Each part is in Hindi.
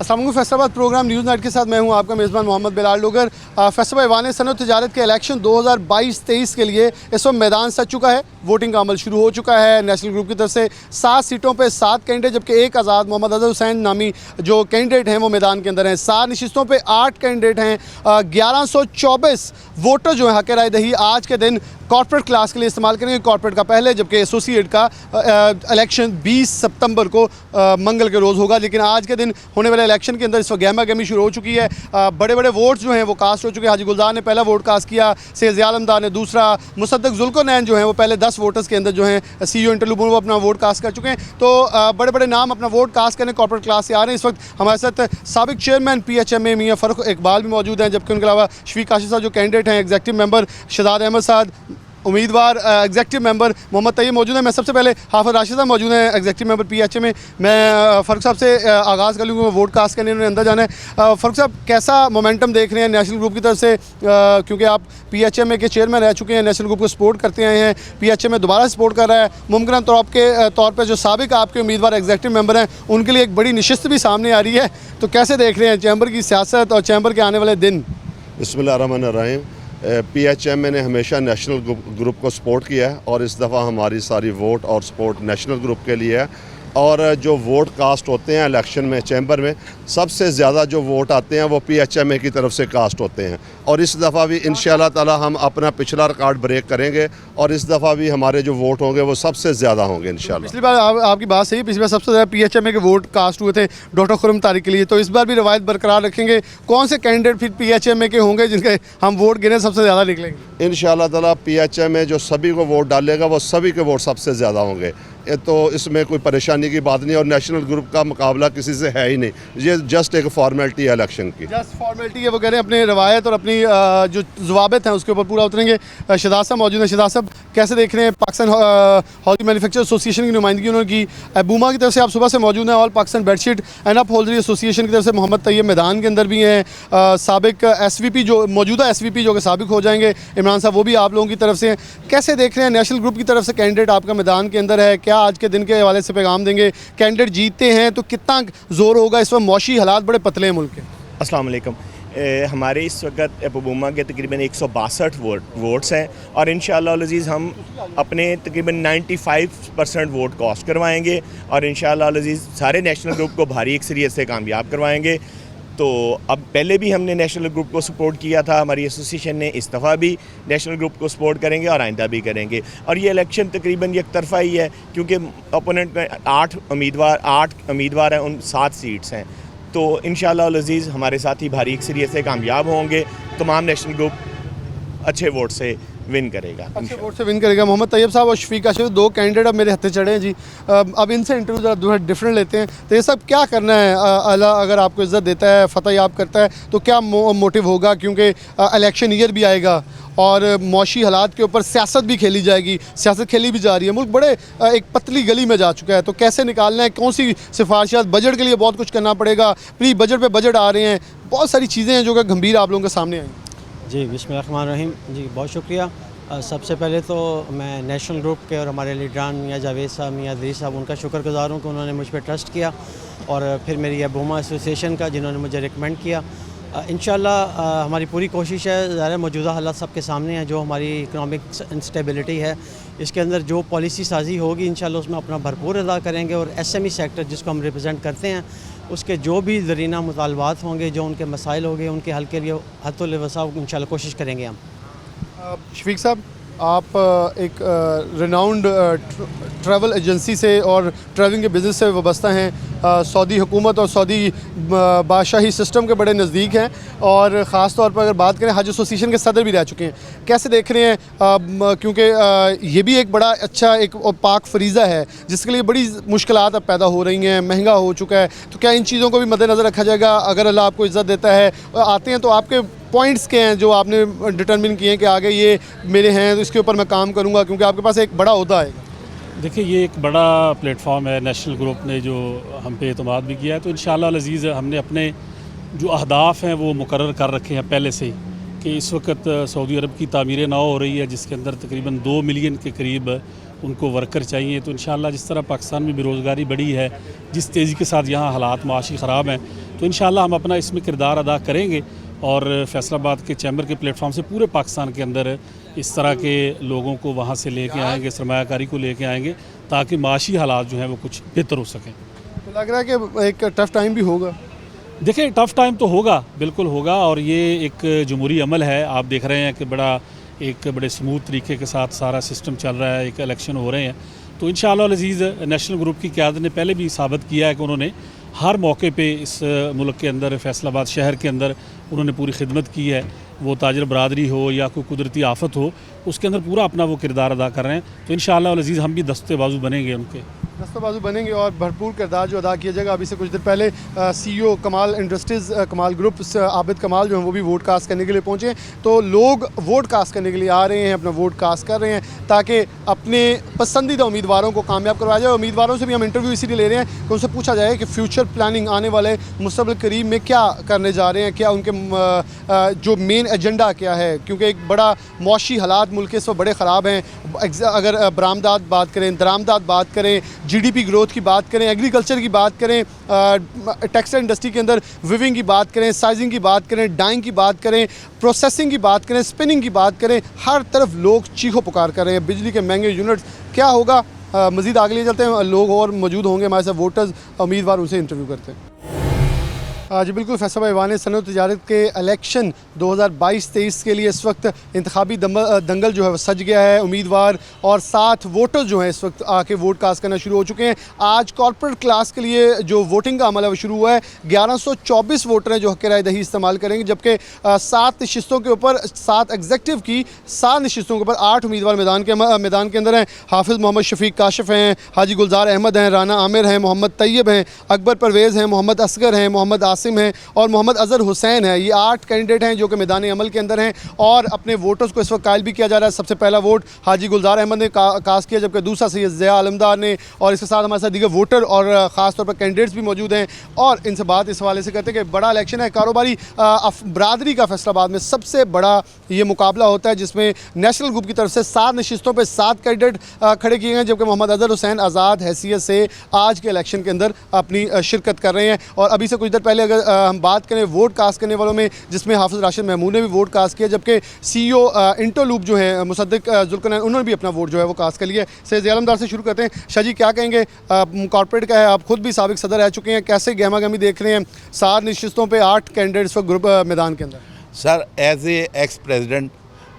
अस्सलाम वालेकुम। फैसलाबाद प्रोग्राम न्यूज़ नाइट के साथ मैं हूं आपका मेज़बान मोहम्मद बिलाल डोगर। फैसलाबाद ऐवान सनअत तिजारत के इलेक्शन 2022-23 के लिए इस वक्त मैदान सज चुका है। वोटिंग का अमल शुरू हो चुका है। नेशनल ग्रुप की तरफ से 7 सीटों पर 7 कैंडिडेट, जबकि एक आज़ाद मोहम्मद अजहर हुसैन नामी जो कैंडिडेट हैं वो मैदान के अंदर हैं। 7 नशिस्तों पर 8 कैंडिडेट हैं। 1124 वोटर जो है हक़ राय दही आज के दिन कॉर्पोरेट क्लास के लिए इस्तेमाल करेंगे, कॉर्पोरेट का पहले, जबकि एसोसिएट का इलेक्शन 20 सितंबर को मंगल के रोज़ होगा। लेकिन आज के दिन होने वाले इलेक्शन के अंदर इस वक्त गहमा गहमी शुरू हो चुकी है। बड़े बड़े वोट्स जो हैं वो कास्ट हो चुके हैं। हाजी गुलजार ने पहला वोट कास्ट किया, सैयद ज़िया आलमदार ने दूसरा, मुसद्दक जुल्कोनैन जो हैं वो पहले 10 वोटर्स के अंदर जो हैं CEO इंटरव्यू वो अपना वोट कास्ट कर चुके हैं। तो बड़े बड़े नाम अपना वोट कास्ट करने कॉर्पोरेट क्लास से आ रहे हैं। इस वक्त हमारे साथ साबिक चेयरमैन PHMA मियाँ फ़ारूक इकबाल भी मौजूद हैं, जबकि उनके अलावा शफीक काशिफ साहब जो कैंडिडेट हैं, एग्जीक्यूटिव मेंबर शहजाद अहमद साहब, उम्मीदवार एग्जीक्यूटिव मेंबर मोहम्मद तैयब मौजूद है। मैं सबसे पहले हाफिज़ राशिद साहब मौजूद हैं, एग्जीक्यूटिव मेंबर PHMA। मैं फ़ारूक साहब से आगाज़ कर लूँगा, वोट कास्ट करने उन्होंने अंदर जाना है। फ़ारूक साहब, कैसा मोमेंटम देख रहे हैं नेशनल ग्रुप की तरफ से, क्योंकि आप PHMA के चेयरमैन रह चुके हैं, नेशनल ग्रुप को सपोर्ट करते आए हैं, PHMA दोबारा सपोर्ट कर रहा है। मुमकिन तौर पर जो साबिक आपके उम्मीदवार एग्जीक्यूटिव मेंबर हैं उनके लिए एक बड़ी नशिस्त भी सामने आ रही है, तो कैसे देख रहे हैं चैम्बर की सियासत और चैम्बर के आने वाले दिन? बिस्मिल्लाहिर्रहमानिर्रहीम। PHMA ने हमेशा नेशनल ग्रुप को सपोर्ट किया है और इस दफ़ा हमारी सारी वोट और सपोर्ट नेशनल ग्रुप के लिए है। और जो वोट कास्ट होते हैं इलेक्शन में चैम्बर में, सबसे ज़्यादा जो वोट आते हैं वो PHMA की तरफ से कास्ट होते हैं। और इस दफ़ा भी इंशाअल्लाह ताला हम अपना पिछला रिकॉर्ड ब्रेक करेंगे और इस दफ़ा भी हमारे जो वोट होंगे वो सबसे ज़्यादा होंगे इंशाअल्लाह। पिछली बार आपकी बात सही है, पिछली बार सबसे ज़्यादा PHMA के वोट कास्ट हुए थे डॉक्टर खुर्रम तारिक के लिए, तो इस बार भी रवायत बरकरार रखेंगे। कौन से कैंडिडेट फिर PHMA के होंगे जिनके हम वोट गिने सबसे ज़्यादा निकलेंगे? इंशाअल्लाह ताला PHMA जो सभी को वोट डालेगा वो सभी के वोट सबसे ज़्यादा होंगे, तो इसमें कोई परेशानी की बात नहीं। और नेशनल ग्रुप का मुकाबला किसी से है ही नहीं, ये जस्ट एक फॉर्मेलिटी है इलेक्शन की, जस्ट फॉर्मेलिटी है। वो कह रहे हैं अपनी रवायत और अपनी जो ज़वाबित हैं उसके ऊपर पूरा उतरेंगे। शहजाद साहब मौजूद हैं। शहजाद साहब, कैसे देख रहे हैं पाकिस्तान हॉकी मैन्युफैक्चर एसोसिएशन की नुमाइंदगी उन्होंने की, अबूमा की तरफ से आप सुबह से मौजूद हैं, all Pakistan bedsheet and upholstery association की तरफ से मोहम्मद तैयब मैदान के अंदर भी हैं, साबिक SVP जो मौजूदा SVP जो कि साबिक हो जाएंगे इमरान साहब, वो भी आप लोगों की तरफ से हैं। कैसे देख रहे हैं नेशनल ग्रुप की तरफ से कैंडिडेट आपका मैदान के अंदर है, क्या आज के दिन के हवाले से पैगाम देंगे? कैंडिडेट जीतते हैं तो कितना जोर होगा? इस वक्त मौशी हालात बड़े पतले हैं मुल्क के। अस्सलाम वालेकुम। हमारे इस वक्त अबूमा के तकरीबन 162 वोट्स हैं और इंशाअल्लाह अज़ीज़ हम अपने तकरीबन 95% वोट कास्ट करवाएंगे और इंशाअल्लाह अज़ीज़ सारे नेशनल ग्रुप को भारी अक्सरियत से कामयाब करवाएंगे। तो अब पहले भी हमने नेशनल ग्रुप को सपोर्ट किया था, हमारी एसोसिएशन ने, इस दफ़ा भी नेशनल ग्रुप को सपोर्ट करेंगे और आइंदा भी करेंगे। और ये इलेक्शन तकरीबन एक तरफा ही है, क्योंकि ओपोनेंट में 8 उम्मीदवार हैं, उन 7 सीट्स हैं। तो इंशाअल्लाह अज़ीज़ हमारे साथी भारी अक्सरियत से कामयाब होंगे, तमाम नेशनल ग्रुप अच्छे वोट से विन करेगा, अच्छे वोट से विन करेगा। मोहम्मद तैयब साहब और शफीक काशिफ, 2 कैंडिडेट अब मेरे हत्थे चढ़े हैं जी। अब इनसे इंटरव्यू ज़रा डिफरेंट लेते हैं। तो ये सब क्या करना है? अल्लाह अगर आपको इज़्ज़त देता है, फतह याब करता है, तो क्या मोटिव होगा? क्योंकि इलेक्शन ईयर भी आएगा और मौशी हालात के ऊपर सियासत भी खेली जाएगी, सियासत खेली भी जा रही है। मुल्क बड़े एक पतली गली में जा चुका है, तो कैसे निकालना है? कौन सी सिफारिशात? बजट के लिए बहुत कुछ करना पड़ेगा, प्री बजट पे बजट आ रहे हैं, बहुत सारी चीज़ें हैं जो कि गंभीर आप लोगों के सामने आई। जी बिस्मिल्लाहिर्रहमानिर्रहीम। जी बहुत शुक्रिया। सबसे पहले तो मैं नेशनल ग्रुप के और हमारे लीडरान मियाँ जावेद साहब, मियाँ अदरीस साहब, उनका शुक्रगुज़ार हूँ कि उन्होंने मुझ पर ट्रस्ट किया, और फिर मेरी अबूमा एसोसिएशन का जिन्होंने मुझे रिकमेंड किया। इंशाल्लाह हमारी पूरी कोशिश है, ज़ाहिर मौजूदा हालात सबके सामने हैं, जो हमारी इकनॉमिक इंस्टेबिलिटी है, इसके अंदर जो पॉलिसी साजी होगी इंशाल्लाह उसमें अपना भरपूर अदा करेंगे। और SME सेक्टर जिसको हम रिप्रेजेंट करते हैं, उसके जो भी ज़रीना मुतालबात होंगे, जो उनके मसाइल होंगे, उनके हल के लिए हद्दुल वसा इंशाल्लाह कोशिश करेंगे हम। शफीक साहब, आप एक रिनाउंड ट्रैवल एजेंसी से और ट्रैवलिंग के बिज़नेस से वाबस्ता हैं, सऊदी हुकूमत और सऊदी बादशाही सिस्टम के बड़े नज़दीक हैं, और ख़ास तौर पर अगर बात करें हज एसोसिएशन के सदर भी रह चुके हैं। कैसे देख रहे हैं? क्योंकि ये भी एक बड़ा अच्छा एक पाक फरीज़ा है जिसके लिए बड़ी मुश्किलात अब पैदा हो रही हैं, महंगा हो चुका है, तो क्या इन चीज़ों को भी मद्देनज़र रखा जाएगा? अगर अल्लाह आपको इज़्ज़त देता है, आते हैं, तो आपके पॉइंट्स के हैं जो आपने डिटरमिन किए हैं कि आगे ये मेरे हैं, तो इसके ऊपर मैं काम करूँगा, क्योंकि आपके पास एक बड़ा ओहदा है? देखिए, ये एक बड़ा प्लेटफॉर्म है, नेशनल ग्रुप ने जो हम पे एतमाद भी किया है, तो इंशाअल्लाह अज़ीज़ हमने अपने जो अहदाफ़ हैं वो मुकर्रर कर रखे हैं पहले से ही, कि इस वक्त सऊदी अरब की तामीर नौ हो रही है जिसके अंदर तकरीबन 2 मिलियन के करीब उनको वर्कर चाहिए। तो इंशाअल्लाह जिस तरह पाकिस्तान में बेरोज़गारी बढ़ी है, जिस तेज़ी के साथ यहाँ हालात माशी ख़राब हैं, तो इंशाल्लाह हम अपना इसमें किरदार अदा करेंगे और फैसलाबाद के चैम्बर के प्लेटफॉर्म से पूरे पाकिस्तान के अंदर इस तरह के लोगों को वहाँ से लेके आएंगे, सरमायाकारी को लेके आएंगे, ताकि माशी हालात जो हैं वो कुछ बेहतर हो सकें। तो लग रहा है कि एक टफ़ टाइम भी होगा। देखिए, टफ़ टाइम तो होगा, बिल्कुल होगा, और ये एक जमहूरी अमल है। आप देख रहे हैं कि बड़े स्मूथ तरीके के साथ सारा सिस्टम चल रहा है, एक इलेक्शन हो रहे हैं। तो इंशाअल्लाह अज़ीज़ नेशनल ग्रुप की क़यादत ने पहले भी साबित किया है कि उन्होंने हर मौके पे इस मुल्क के अंदर, फैसलाबाद शहर के अंदर उन्होंने पूरी खिदमत की है। वो ताजर बरादरी हो या कोई कुदरती आफत हो, उसके अंदर पूरा अपना वो किरदार अदा कर रहे हैं। तो इंशाअल्लाह अज़ीज़ हम भी दस्ते बाजू बनेंगे उनके, दस्तबाजू बनेंगे और भरपूर किरदार जो अदा किया जाएगा। अभी से कुछ देर पहले CEO कमाल इंडस्ट्रीज़, कमाल ग्रुप आबिद कमाल जो हैं वो भी वोट कास्ट करने के लिए पहुँचे। तो लोग वोट कास्ट करने के लिए आ रहे हैं, अपना वोट कास्ट कर रहे हैं ताकि अपने पसंदीदा उम्मीदवारों को कामयाब करवाया जाए। उम्मीदवारों से भी हम इंटरव्यू इसीलिए ले रहे हैं कि उनसे पूछा जाए कि फ्यूचर प्लानिंग आने वाले मुस्तक़बिल करीब में क्या करने जा रहे हैं, क्या उनके जो मेन एजेंडा क्या है, क्योंकि एक बड़ा मौशी हालात मुल्क के इस वक्त बड़े ख़राब हैं। अगर बरामदात बात करें, दरामदात बात करें, GDP ग्रोथ की बात करें, एग्रीकल्चर की बात करें, टेक्सटाइल इंडस्ट्री के अंदर विविंग की बात करें, साइजिंग की बात करें, डाइंग की बात करें, प्रोसेसिंग की बात करें, स्पिनिंग की बात करें, हर तरफ लोग चीखो पुकार कर रहे हैं। बिजली के महंगे यूनिट्स, क्या होगा मज़ीद आगे ले चलते हैं। लोग और मौजूद होंगे हमारे साथ, वोटर्स, उम्मीदवार, उनसे इंटरव्यू करते हैं। जी बिल्कुल, फैसलाबाद ऐवान सनअत तिजारत के इलेक्शन 2022-23 के लिए इस वक्त इंतखाबी दंगल जो है वो सज गया है। उम्मीदवार और 7 वोटर्स जो हैं इस वक्त आके वोट कास्ट करना शुरू हो चुके हैं। आज कॉर्पोरेट क्लास के लिए जो वोटिंग का अमल है वो शुरू हुआ है। 1124 वोटर हैं जो हक़ राय दही इस्तेमाल करेंगे, जबकि 7 नशिस्तों के ऊपर, 7 एग्जेक्टिव की 7 नशिस्तों के ऊपर 8 उम्मीदवार मैदान के अंदर हैं। हाफिज़ मोहम्मद शफीक काशिफ हैं, हाजी गुलजार अहमद हैं, राना आमिर हैं, मोहम्मद तैयब हैं, अकबर परवेज़ हैं, मोहम्मद असगर हैं, मोहम्मद आसिम हैं और मोहम्मद अज़हर हुसैन है। ये 8 कैंडिडेट हैं जो कि मैदान अमल के अंदर हैं और अपने वोटर्स को इस वक्त कायल भी किया जा रहा है। सबसे पहला वोट हाजी गुलजार अहमद ने कास्ट किया, जबकि दूसरा सैयद ज़िया आलमदार ने, और इसके साथ हमारे साथ दीगर वोटर और ख़ास तौर पर कैंडिडेट्स भी मौजूद हैं। और इनसे बात इस हवाले से करते हैं कि बड़ा इलेक्शन है, कारोबारी बरादरी का फैसलाबाद में सबसे बड़ा ये मुकाबला होता है, जिसमें नेशनल ग्रुप की तरफ से 7 नशिस्तों पर 7 कैंडिडेट खड़े किए गए, जबकि मोहम्मद अज़हर हुसैन आज़ाद हैसियत से आज के इलेक्शन के अंदर अपनी शिरकत कर रहे हैं। और अभी से कुछ देर पहले अगर हम बात करें वोट कास्ट करने वालों में, जिसमें हाफिज़ राशिद महमूद ने भी वोट कास्ट किया, जबकि CEO इंटरलूप जो है मुसद्दिक जुल्करनैन, उन्होंने भी अपना वोट जो है वो कास्ट कर लिया। सैयद ज़िया आलमदार से शुरू करते हैं। शाह जी, क्या कहेंगे, कॉर्पोरेट का है, आप खुद भी साबिक सदर रह चुके हैं, कैसे गहमा गहमी देख रहे हैं 7 नशिस्तों पर 8 कैंडिडेट्स पर ग्रुप मैदान के अंदर? Sir, as a ex president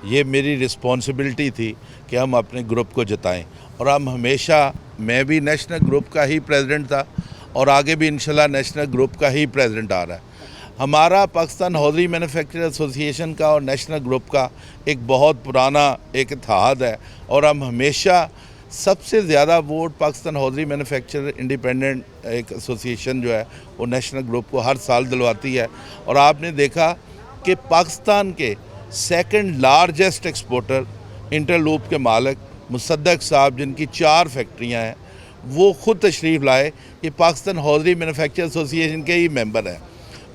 ये मेरी रिस्पॉन्सिबिलिटी थी कि हम अपने ग्रुप को जिताएं, और हम हमेशा, मैं भी नेशनल ग्रुप का ही प्रेसिडेंट था और आगे भी इंशाल्लाह नेशनल ग्रुप का ही प्रेसिडेंट आ रहा है। हमारा पाकिस्तान हौज़री मैन्युफैक्चरर एसोसिएशन का और नेशनल ग्रुप का एक बहुत पुराना एक इत्तेहाद है, और हम हमेशा सबसे ज़्यादा वोट पाकिस्तान हौज़री मैन्युफैक्चरर इंडिपेंडेंट एक एसोसिएशन जो है वो नेशनल ग्रुप को हर साल दिलवाती है। और आपने देखा कि पाकिस्तान के सेकंड लार्जेस्ट एक्सपोर्टर इंटरलूप के मालिक मुसद्दक साहब, जिनकी 4 फैक्ट्रियां हैं, वो ख़ुद तशरीफ़ लाए, ये पाकिस्तान हौज़री मैन्युफैक्चरर एसोसिएशन के ही मेंबर हैं।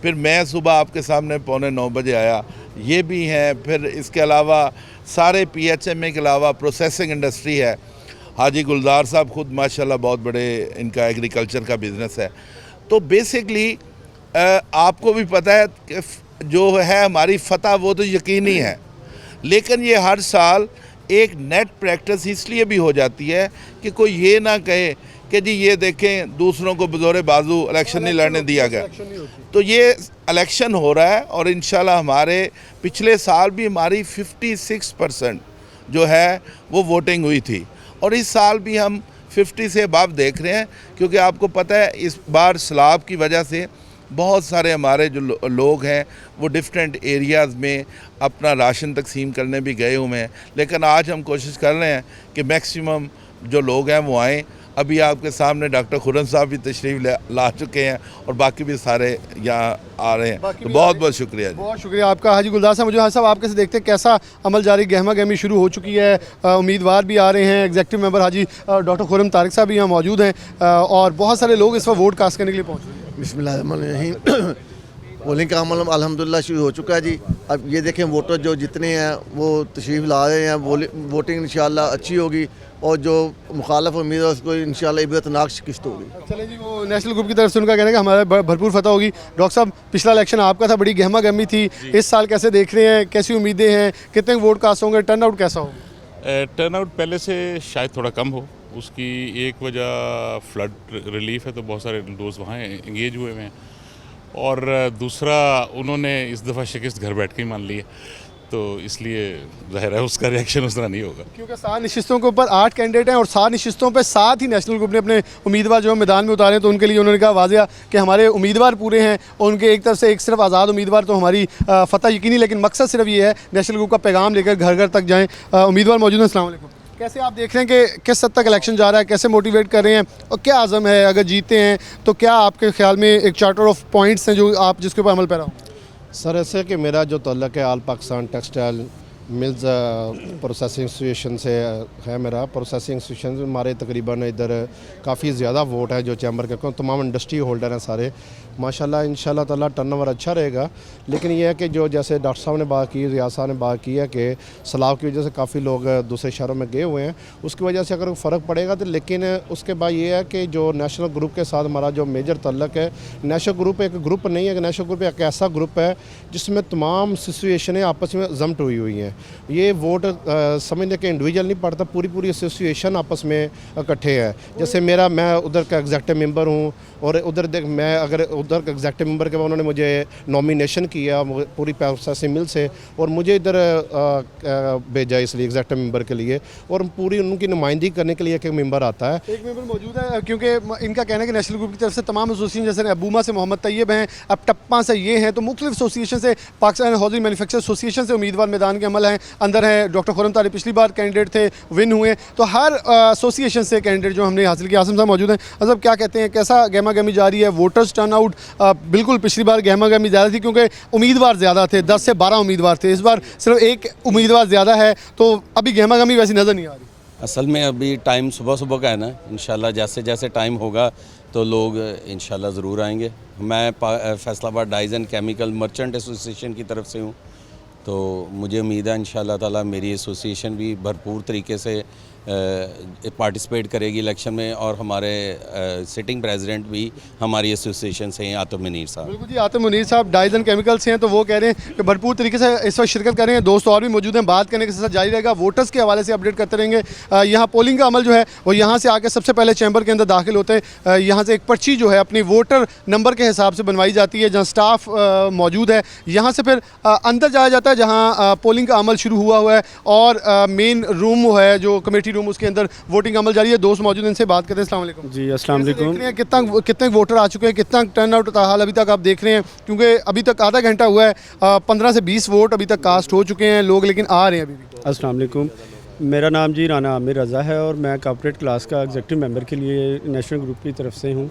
फिर मैं सुबह आपके सामने 8:45 बजे आया, ये भी हैं। फिर इसके अलावा सारे PHMA के अलावा प्रोसेसिंग इंडस्ट्री है। हाजी गुलजार साहब ख़ुद माशाल्लाह बहुत बड़े, इनका एग्रीकल्चर का बिज़नेस है। तो बेसिकली आपको भी पता है कि जो है हमारी फ़तह वो तो यकीनी है, लेकिन ये हर साल एक नेट प्रैक्टिस इसलिए भी हो जाती है कि कोई ये ना कहे कि जी ये देखें दूसरों को बज़ोरे बाजू इलेक्शन नहीं लड़ने दिया गया। तो ये इलेक्शन हो रहा है और इंशाल्लाह हमारे पिछले साल भी हमारी 56% जो है वो वोटिंग हुई थी, और इस साल भी हम 50 से अबव देख रहे हैं, क्योंकि आपको पता है इस बार सैलाब की वजह से बहुत सारे हमारे जो लोग हैं वो डिफरेंट एरियाज़ में अपना राशन तकसीम करने भी गए हुए हैं। लेकिन आज हम कोशिश कर रहे हैं कि मैक्सिमम जो लोग हैं वो आएँ। अभी आपके सामने डॉक्टर खुर्रम साहब भी तशरीफ़ ला चुके हैं और बाकी भी सारे यहाँ आ रहे हैं। तो बहुत बहुत शुक्रिया, बहुत शुक्रिया आपका। हाजी गुलजार साहब, मुझे साहब आपके से देखते हैं कैसा अमल जारी, गहमा गहमी शुरू हो चुकी है, उम्मीदवार भी आ रहे हैं, एग्जेक्टिव मेंबर हाजी डॉक्टर खुर्रम तारिक साहब भी यहाँ मौजूद हैं और बहुत सारे लोग इस वक्त वोट कास्ट करने के लिए पहुँच रहे हैं। बिस्मिल्लाहिर्रहमानिर्रहीम। पोलिंग का अमल अल्हम्दुलिल्लाह शुरू हो चुका है जी। अब ये देखें वोटर जो जितने हैं वो तशरीफ़ ला रहे हैं, वोटिंग इंशाल्लाह अच्छी होगी। और जो मुखालफ उम्मीद है उसको इंशाल्लाह इबरतनाक शिकस्त होगी। चले जी, वो नेशनल ग्रुप की तरफ से उनका कहना है कि हमारा भरपूर फतह होगी। डॉक्टर साहब, पिछला इलेक्शन आपका था, बड़ी गहमा गहमी थी, इस साल कैसे देख रहे हैं, कैसी उम्मीदें हैं, कितने वोट कास्ट होंगे, टर्न आउट कैसा होगा? टर्नआउट पहले से शायद थोड़ा कम हो। उसकी एक वजह फ्लड रिलीफ है, तो बहुत सारे दोस्त वहाँ एंगेज हुए हैं, और दूसरा उन्होंने इस दफ़ा शिकस्त घर बैठ के ही मान ली है, तो इसलिए ज़ाहिर है उसका रिएक्शन उस तरह नहीं होगा। क्योंकि 7 नशिस्तों के ऊपर 8 कैंडिडेट हैं और 7 नशिस्तों पे 7 ही नेशनल ग्रुप ने अपने उम्मीदवार जो है मैदान में उतारे, तो उनके लिए उन्होंने कहा वाज़िया कि हमारे उम्मीदवार पूरे हैं, और उनके एक तरफ से एक सिर्फ आज़ाद उम्मीदवार, तो हमारी फ़तह यकीनी, लेकिन मकसद सिर्फ ये है नेशनल ग्रुप का पैगाम लेकर घर घर तक जाएँ। उम्मीदवार मौजूद हैं, अस्सलाम वालेकुम। कैसे आप देख रहे हैं कि किस हद तक इलेक्शन जा रहा है, कैसे मोटिवेट कर रहे हैं, और क्या आज़म है अगर जीते हैं तो क्या आपके ख्याल में एक चार्टर ऑफ पॉइंट्स हैं जो आप जिसके ऊपर अमल पैरा हो? सर ऐसे कि मेरा जो तल्लक है all Pakistan textile mills processing association से है। मेरा प्रोसेसिंग एसोसिएशन में हमारे तकरीबन इधर काफ़ी ज़्यादा वोट है जो चैम्बर के, तमाम इंडस्ट्री होल्डर हैं सारे, माशाल्लाह इंशाल्लाह ताला टर्नओवर अच्छा रहेगा। लेकिन यह है कि जो जैसे डॉक्टर साहब ने बात की, रियाज साहब ने बात की है कि सैलाब की वजह से काफ़ी लोग दूसरे शहरों में गए हुए हैं, उसकी वजह से अगर फ़र्क पड़ेगा तो, लेकिन उसके बाद ये है कि जो नेशनल ग्रुप के साथ हमारा जो मेजर तल्लक है, नेशनल ग्रुप एक ग्रुप नहीं है, नेशनल ग्रुप एक ऐसा ग्रुप है जिसमें तमाम सिचुएशनें आपस में जम्ट हुई हैं। ये वोट समझने के इंडिविजुअल नहीं पड़ता, पूरी एसोसिएशन आपस में इकट्ठे हैं। जैसे मैं उधर का एग्जेक्टिव मेंबर हूँ, और उधर मैं अगर उधर का एग्जेक्टिव मेंबर के बाद उन्होंने मुझे नॉमिनेशन किया पूरी प्रोसेसिंग मिल से, और मुझे इधर भेजा इसलिए एग्जेक्टिव मेंबर के लिए, और पूरी उनकी नुमाइंदगी करने के लिए एक मेंबर आता है। एक मेंबर मौजूद है, क्योंकि इनका कहना है कि नेशनल ग्रुप की तरफ से तमाम एसोसिएशन, जैसे अबूमा से मोहम्मद तैयब हैं, अब टप्पा से ये हैं, तो मुख्तलिफ एसोसिएशन से, पाकिस्तान हाउसिंग मैन्युफैक्चर एसोसिएशन से उम्मीदवार मैदान के अमल हैं, अंदर हैं। डॉक्टर खुर्रम तारिक पिछली बार कैंडिडेट थे, विन हुए, तो हर एसोसिएशन से कैंडिडेट जो हमने हासिल किया। आसिम साहब मौजूद हैं। अजब, क्या कहते हैं, कैसा गहमा गहमी जारी है? वोटर्स टर्नआउट बिल्कुल पिछली बार गहमा गहमी ज़्यादा थी क्योंकि उम्मीदवार ज़्यादा थे, 10 से 12 उम्मीदवार थे, इस बार सिर्फ एक उम्मीदवार ज़्यादा है, तो अभी गहमा गहमी वैसी नज़र नहीं आ रही। असल में अभी टाइम सुबह का है ना, इंशाल्लाह जैसे जैसे टाइम होगा तो लोग इंशाल्लाह ज़रूर आएंगे। मैं Faisalabad dies and chemical merchant association की तरफ से हूँ, तो मुझे उम्मीद है इंशाल्लाह ताला मेरी एसोसिएशन भी भरपूर तरीके से पार्टिसिपेट करेगी इलेक्शन में, और हमारे सिटिंग प्रेसिडेंट भी हमारी एसोसिएशन से हैं, आतिफ मुनीर साहब। बिल्कुल जी, आतिफ मुनीर साहब डाइज़ एंड केमिकल से हैं, तो वो कह रहे हैं कि भरपूर तरीके से इस वक्त शिरकत कर रहे हैं। दोस्त और भी मौजूद हैं, बात करने के साथ जारी रहेगा, वोटर्स के हवाले से अपडेट करते रहेंगे। यहाँ पोलिंग का अमल जो है वो यहाँ से आके सबसे पहले चैम्बर के अंदर दाखिल होते हैं। यहाँ से एक पर्ची जो है अपनी वोटर नंबर के हिसाब से बनवाई जाती है, जहाँ स्टाफ मौजूद है। यहाँ से फिर अंदर जाया जाता है जहाँ पोलिंग का अमल शुरू हुआ है, और मेन रूम है जो कमेटी रूम, उसके अंदर वोटिंग अमल जारी है। दोस्त मौजूद हैं, इनसे बात करते हैं। अस्सलाम वालेकुम जी। अस्सलाम वालेकुम। कितने वोटर आ चुके हैं, कितना टर्न आउट हाल अभी तक आप देख रहे हैं? क्योंकि अभी तक आधा घंटा हुआ है, 15 से 20 वोट अभी तक कास्ट हो चुके हैं, लोग लेकिन आ रहे हैं अभी भी। अस्सलाम वालेकुम। मेरा नाम जी राना आमिर रज़ा है, और मैं कॉर्पोरेट क्लास का एग्जेक्टिव मेंबर के लिए नेशनल ग्रुप की तरफ से हूँ।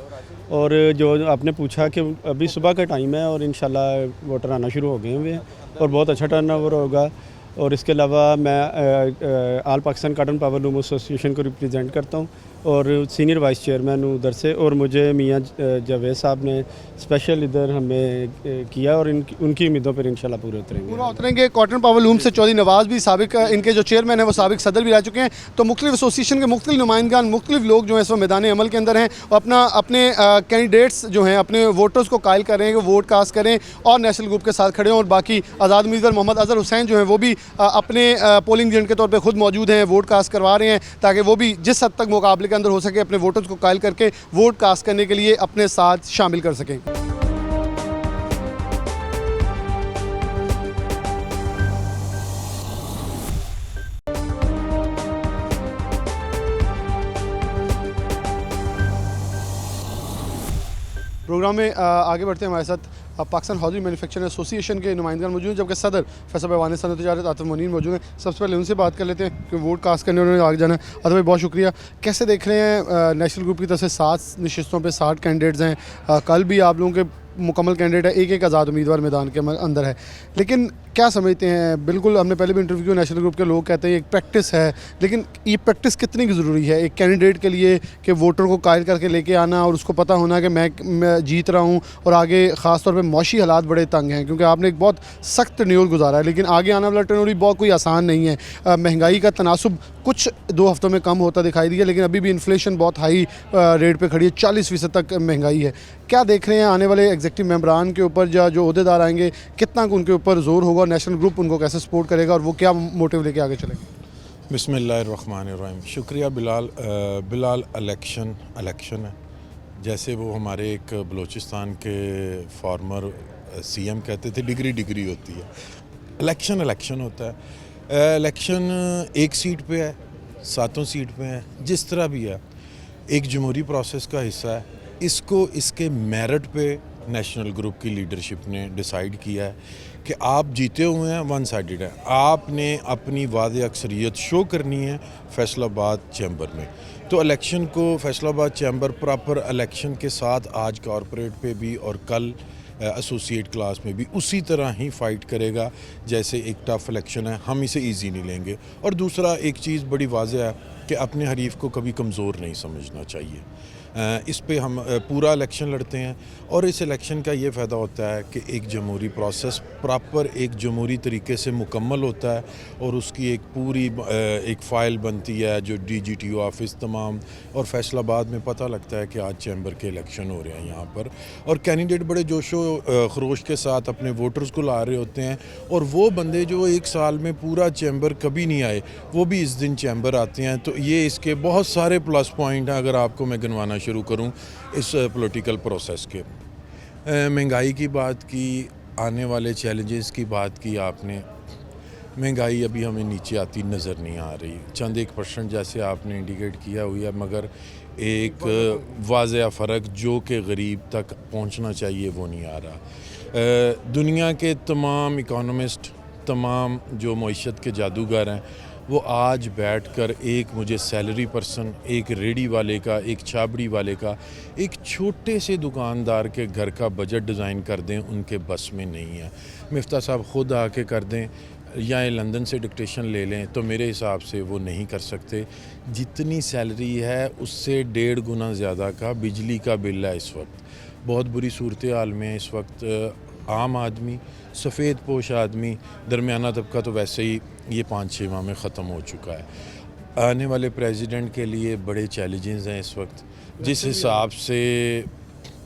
और जो आपने पूछा कि अभी सुबह का टाइम है और इंशाल्लाह वोटर आना शुरू हो गए हुए हैं, और बहुत अच्छा टर्न ओवर होगा। और इसके अलावा मैं all Pakistan cotton power loom association को रिप्रेजेंट करता हूँ, और सीनियर वाइस चेयरमैन हूँ उधर से, और मुझे मियाँ जावेद साहब ने स्पेशल इधर हमें किया, और उनकी उम्मीदों पर इंशाल्लाह पूरे उतरेंगे। कॉटन पावर लूम से चौधरी नवाज़ भी साबिक इनके जो चेयरमैन हैं वो साबिक सदर भी रह चुके हैं, तो मुख्तलिफ एसोसिएशन के मुख्तलिफ नुमाइंदान, मुख्तलिफ लोग जो हैं इस वक्त मैदान अमल के अंदर हैं, और अपने कैंडिडेट्स जो हैं, अपने वोटर्स को कायल कर रहे हैं कि वोट कास्ट करें और नेशनल ग्रुप के साथ खड़े हों। और बाकी आज़ाद उम्मीदवार मोहम्मद अजहर हुसैन जो हैं वो भी अपने पोलिंग एजेंट के तौर पर खुद मौजूद हैं, वोट कास्ट करवा रहे हैं, ताकि वो भी जिस हद तक मुकाबले के अंदर हो सके अपने वोटर्स को कायल करके वोट कास्ट करने के लिए अपने साथ शामिल कर सकें। प्रोग्राम में आगे बढ़ते हैं, हमारे साथ पाकिस्तान हाउसिंग मैन्युफैक्चर एसोसिएशन के नुमाइंदान मौजूद हैं, जबकि सदर फैसल भाई वाने सनत तिजारत आतिफ मुनीर मौजूद हैं। सबसे पहले उनसे बात कर लेते हैं कि वोट कास्ट करने उन्होंने आगे जाना है। आतिफ भाई बहुत शुक्रिया। कैसे देख रहे हैं नेशनल ग्रुप की तरफ से 7 नशिस्तों पे 60 कैंडिडेट्स हैं, कल भी आप लोगों के मुकम्मल कैंडिडेट है, एक आज़ाद उम्मीदवार मैदान के अंदर है, लेकिन क्या समझते हैं, बिल्कुल हमने पहले भी इंटरव्यू नेशनल ग्रुप के लोग कहते हैं एक प्रैक्टिस है, लेकिन ये प्रैक्टिस कितनी ज़रूरी है एक कैंडिडेट के लिए कि वोटर को कायल करके लेके आना और उसको पता होना कि मैं जीत रहा हूँ, और आगे ख़ास तौर पे मौशी हालात बड़े तंग हैं क्योंकि आपने एक बहुत सख्त टेन्योर गुजारा है, लेकिन आगे आने वाला टेन्योर भी बहुत कोई आसान नहीं है। महंगाई का तनासुब कुछ 2 हफ्तों में कम होता दिखाई दिया, लेकिन अभी भी इन्फ्लेशन बहुत हाई रेट पे खड़ी है, 40% तक महंगाई है। क्या देख रहे हैं आने वाले एग्जीक्यूटिव मेंबरान के ऊपर, जो अहदेदार आएंगे कितना उनके ऊपर ज़ोर होगा, नेशनल ग्रुप उनको कैसे सपोर्ट करेगा और वो क्या मोटिव लेके आगे चलेंगे? बिस्मिल्लाहिर्रहमानिर्रहीम। शुक्रिया बिलाल। इलेक्शन है, जैसे वो हमारे एक बलूचिस्तान के फॉर्मर सीएम कहते थे डिग्री होती है, इलेक्शन होता है। इलेक्शन एक सीट पे है, 7 सीट पे है, जिस तरह भी है एक जमहूरी प्रोसेस का हिस्सा है। इसको इसके मेरिट पे नेशनल ग्रुप की लीडरशिप ने डिसाइड किया है कि आप जीते हुए हैं, वन साइडेड है, आपने अपनी वादे अक्सरियत शो करनी है फैसलाबाद चैम्बर में। तो इलेक्शन को फैसलाबाद चैम्बर प्रॉपर इलेक्शन के साथ आज कॉरपोरेट पे भी और कल एसोसिएट क्लास में भी उसी तरह ही फ़ाइट करेगा जैसे एक टफ इलेक्शन है, हम इसे इजी नहीं लेंगे। और दूसरा एक चीज़ बड़ी वाज़ेह है कि अपने हरीफ को कभी कमज़ोर नहीं समझना चाहिए। इस पे हम पूरा इलेक्शन लड़ते हैं और इस इलेक्शन का ये फ़ायदा होता है कि एक जमहूरी प्रोसेस प्रॉपर एक जमहूरी तरीके से मुकम्मल होता है और उसकी एक पूरी एक फ़ाइल बनती है जो DGTO ऑफिस तमाम, और फैसलाबाद में पता लगता है कि आज चैम्बर के इलेक्शन हो रहे हैं यहाँ पर, और कैंडिडेट बड़े जोशो खरोश के साथ अपने वोटर्स को ला रहे होते हैं। और वो बंदे जो एक साल में पूरा चैम्बर कभी नहीं आए, वो भी इस दिन चैम्बर आते हैं। तो ये इसके बहुत सारे प्लस पॉइंट हैं, अगर आपको मैं गिनवाना शुरू करूं इस पॉलिटिकल प्रोसेस के। महंगाई की बात की, आने वाले चैलेंजेस की बात की आपने। महंगाई अभी हमें नीचे आती नज़र नहीं आ रही, चंद 1% जैसे आपने इंडिकेट किया हुई है, मगर एक वाज़ेह फ़र्क जो कि गरीब तक पहुंचना चाहिए वो नहीं आ रहा। दुनिया के तमाम इकोनॉमिस्ट, तमाम जो मईशत के जादूगर हैं, वो आज बैठकर एक मुझे सैलरी पर्सन, एक रेडी वाले का, एक छाबड़ी वाले का, एक छोटे से दुकानदार के घर का बजट डिज़ाइन कर दें, उनके बस में नहीं है। मिफ्ता साहब ख़ुद आके कर दें या लंदन से डिक्टेशन ले लें तो मेरे हिसाब से वो नहीं कर सकते। जितनी सैलरी है उससे 1.5 गुना ज़्यादा का बिजली का बिल है इस वक्त। बहुत बुरी सूरत हाल में इस वक्त आम आदमी, सफ़ेद पोश आदमी, दरमियाना तबका तो वैसे ही ये 5-6 माह में ख़त्म हो चुका है। आने वाले प्रेसिडेंट के लिए बड़े चैलेंजेस हैं इस वक्त, जिस हिसाब से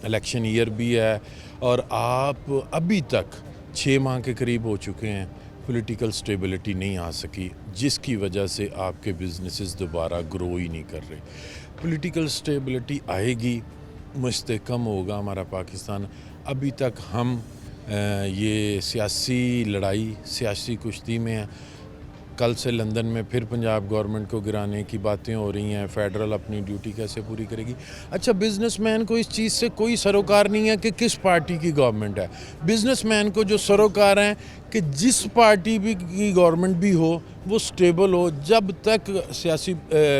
इलेक्शन ईयर भी है और आप अभी तक 6 माह के करीब हो चुके हैं, पॉलिटिकल स्टेबिलिटी नहीं आ सकी, जिसकी वजह से आपके बिजनेसेस दोबारा ग्रो ही नहीं कर रहे। पॉलिटिकल स्टेबिलिटी आएगी, मुस्तहकम होगा हमारा पाकिस्तान। अभी तक हम ये सियासी लड़ाई, सियासी कुश्ती में है। कल से लंदन में फिर पंजाब गवर्नमेंट को गिराने की बातें हो रही हैं, फेडरल अपनी ड्यूटी कैसे पूरी करेगी। अच्छा, बिजनेसमैन को इस चीज़ से कोई सरोकार नहीं है कि किस पार्टी की गवर्नमेंट है। बिजनेसमैन को जो सरोकार हैं कि जिस पार्टी भी की गवर्नमेंट भी हो वो स्टेबल हो। जब तक सियासी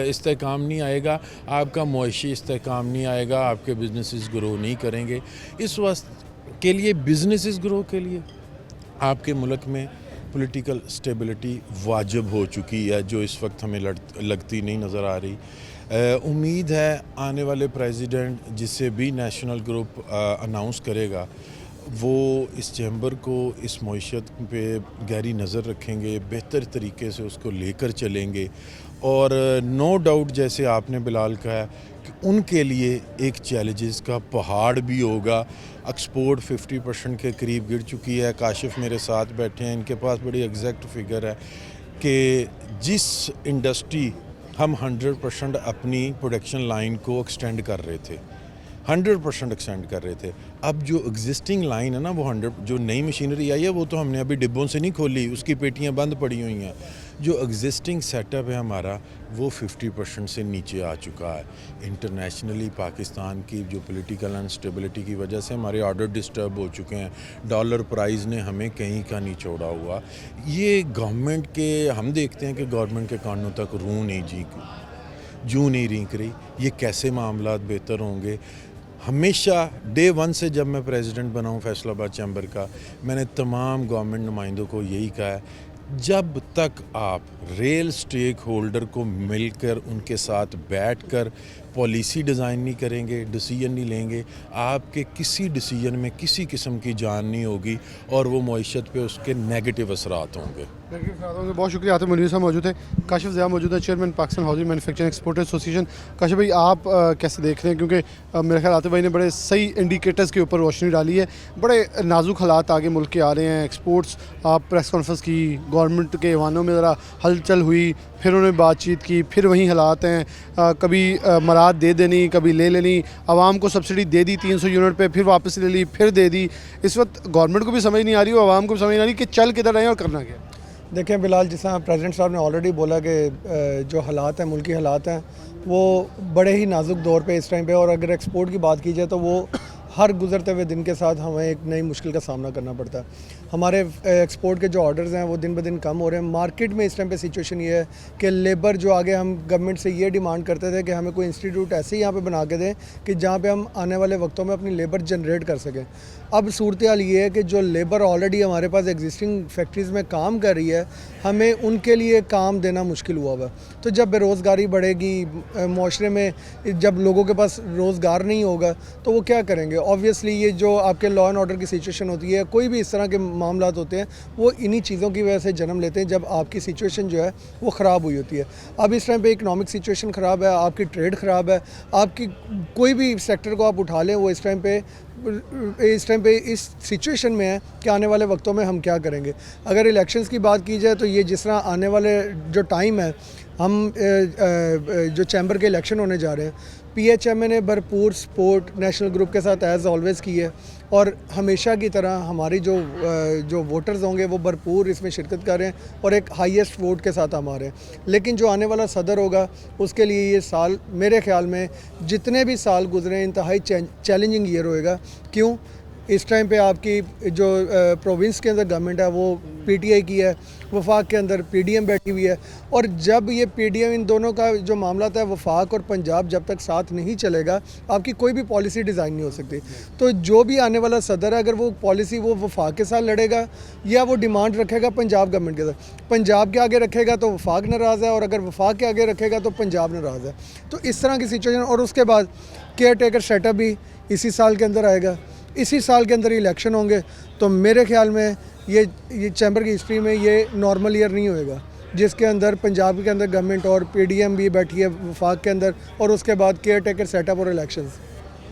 इस्तेहकाम नहीं आएगा, आपका मुआशी इस्तेहकाम नहीं आएगा, आपके बिजनेसेस ग्रो नहीं करेंगे। इस वक्त के लिए बिजनेसेस ग्रो के लिए आपके मुल्क में पॉलिटिकल स्टेबिलिटी वाजिब हो चुकी है, जो इस वक्त हमें लगती नहीं नज़र आ रही। उम्मीद है आने वाले प्रेसिडेंट जिसे भी नेशनल ग्रुप अनाउंस करेगा वो इस चैम्बर को इस मईशत पे गहरी नज़र रखेंगे, बेहतर तरीके से उसको लेकर चलेंगे। और नो डाउट जैसे आपने बिलाल कहा कि उनके लिए एक चैलेंजेस का पहाड़ भी होगा। एक्सपोर्ट 50% के करीब गिर चुकी है। काशिफ मेरे साथ बैठे हैं, इनके पास बड़ी एग्जैक्ट फिगर है कि जिस इंडस्ट्री हम 100% अपनी प्रोडक्शन लाइन को एक्सटेंड कर रहे थे, 100% एक्सटेंड कर रहे थे, अब जो एग्जिस्टिंग लाइन है ना वो 100, जो नई मशीनरी आई है वो तो हमने अभी डिब्बों से नहीं खोली, उसकी पेटियां बंद पड़ी हुई हैं। जो एग्जिस्टिंग सेटअप है हमारा वो 50% से नीचे आ चुका है। इंटरनेशनली पाकिस्तान की जो पॉलिटिकल अनस्टेबिलिटी की वजह से हमारे ऑर्डर डिस्टर्ब हो चुके हैं। डॉलर प्राइस ने हमें कहीं का नहीं छोड़ा हुआ। ये गवर्नमेंट के, हम देखते हैं कि गवर्नमेंट के कानों तक रूह नहीं जू नहीं रिंक रही। ये कैसे मामलात बेहतर होंगे? हमेशा डे वन से जब मैं प्रेसिडेंट बना हूँ फैसलाबाद चैम्बर का, मैंने तमाम गवर्नमेंट नुमाइंदों को यही कहा है, जब तक आप रेल स्टेक होल्डर को मिलकर उनके साथ बैठकर पॉलिसी डिज़ाइन नहीं करेंगे, डिसीजन नहीं लेंगे, आपके किसी डिसीजन में किसी किस्म की जान नहीं होगी और वो मईशत पे उसके नेगेटिव असरात होंगे। बहुत शुक्रिया। आतिफ मुनीर साहब मौजूद है, काशिफ ज़िया मौजूद है, chairman Pakistan housing manufacturing exporter association. Kashif भाई, आप कैसे देख रहे हैं, क्योंकि मेरे ख्याल आतिफ भाई ने बड़े सही इंडिकेटर्स के ऊपर रोशनी डाली है, बड़े नाजुक हालात आगे मुल्क के आ रहे हैं, एक्सपोर्ट्स, आप प्रेस कॉन्फ्रेंस की, गवर्नमेंट के ऐवानों में ज़रा हलचल हुई, फिर उन्होंने बातचीत की, फिर वही हालात हैं, कभी मराद दे देनी, कभी ले लेनी, आवाम को सब्सिडी दे दी 300 यूनिट पे, फिर वापस ले ली, फिर दे दी। इस वक्त गवर्नमेंट को भी समझ नहीं आ रही और आवाम को भी समझ नहीं आ रही कि चल किधर रहे हैं और करना क्या। देखें बिलाल, जिस तरह प्रेसिडेंट साहब ने ऑलरेडी बोला कि जो हालात हैं, मुल्की हालात हैं, वो बड़े ही नाजुक दौर पे इस टाइम पे, और अगर एक्सपोर्ट की बात की जाए तो वो हर गुजरते हुए दिन के साथ हमें एक नई मुश्किल का सामना करना पड़ता है। हमारे एक्सपोर्ट के जो ऑर्डर्स हैं वो दिन ब दिन कम हो रहे हैं। मार्केट में इस टाइम पे सिचुएशन ये है कि लेबर जो आगे हम गवर्नमेंट से ये डिमांड करते थे कि हमें कोई इंस्टीट्यूट ऐसे ही यहाँ पे बना के दें कि जहाँ पे हम आने वाले वक्तों में अपनी लेबर जनरेट कर सकें। अब सूरत हाल ये है कि जो लेबर ऑलरेडी हमारे पास एग्जिस्टिंग फैक्ट्रीज़ में काम कर रही है, हमें उनके लिए काम देना मुश्किल हुआ हुआ। तो जब बेरोज़गारी बढ़ेगी माशरे में, जब लोगों के पास रोज़गार नहीं होगा तो वो क्या करेंगे। ऑब्वियसली ये जो आपके लॉ एंड ऑर्डर की सिचुएशन होती है, कोई भी इस तरह के मामलात होते हैं, वो इन्हीं चीज़ों की वजह से जन्म लेते हैं जब आपकी सिचुएशन जो है वो ख़राब हुई होती है। अब इस टाइम पे इकनॉमिक सिचुएशन ख़राब है, आपकी ट्रेड ख़राब है, आपकी कोई भी सेक्टर को आप उठा लें, वो इस टाइम पे इस सिचुएशन में है कि आने वाले वक्तों में हम क्या करेंगे। अगर इलेक्शंस की बात की जाए तो ये जिस तरह आने वाले जो टाइम है, हम जो चैम्बर के इलेक्शन होने जा रहे हैं, PHMA ने भरपूर सपोर्ट नेशनल ग्रुप के साथ एज़ ऑलवेज़ की है और हमेशा की तरह हमारी जो वोटर्स होंगे वो भरपूर इसमें शिरकत कर रहे हैं और एक हाईएस्ट वोट के साथ हम आ रहे हैं। लेकिन जो आने वाला सदर होगा उसके लिए ये साल मेरे ख्याल में जितने भी साल गुजरे इंतहाई चैलेंजिंग ईयर होएगा। क्यों? इस टाइम पे आपकी जो प्रोविंस के अंदर गवर्नमेंट है वो PTI की है, वफाक के अंदर PDM बैठी हुई है, और जब ये PDM इन दोनों का जो मामला है, वफाक और पंजाब जब तक साथ नहीं चलेगा आपकी कोई भी पॉलिसी डिज़ाइन नहीं हो सकती। तो जो भी आने वाला सदर है, अगर वो पॉलिसी वो वफाक के साथ लड़ेगा या वो डिमांड रखेगा पंजाब गवर्नमेंट के साथ, पंजाब के आगे रखेगा तो वफाक नाराज़ है और अगर वफाक के आगे रखेगा तो पंजाब नाराज़ है। तो इस तरह की सिचुएशन, और उसके बाद केयर टेकर सेटअप भी इसी साल के अंदर आएगा, इसी साल के अंदर इलेक्शन होंगे। तो मेरे ख्याल में ये चैम्बर की हिस्ट्री में ये नॉर्मल ईयर नहीं होएगा जिसके अंदर पंजाब के अंदर गवर्नमेंट और PDM भी बैठी है वफाक के अंदर, और उसके बाद केयर टेकर सेटअप और इलेक्शंस।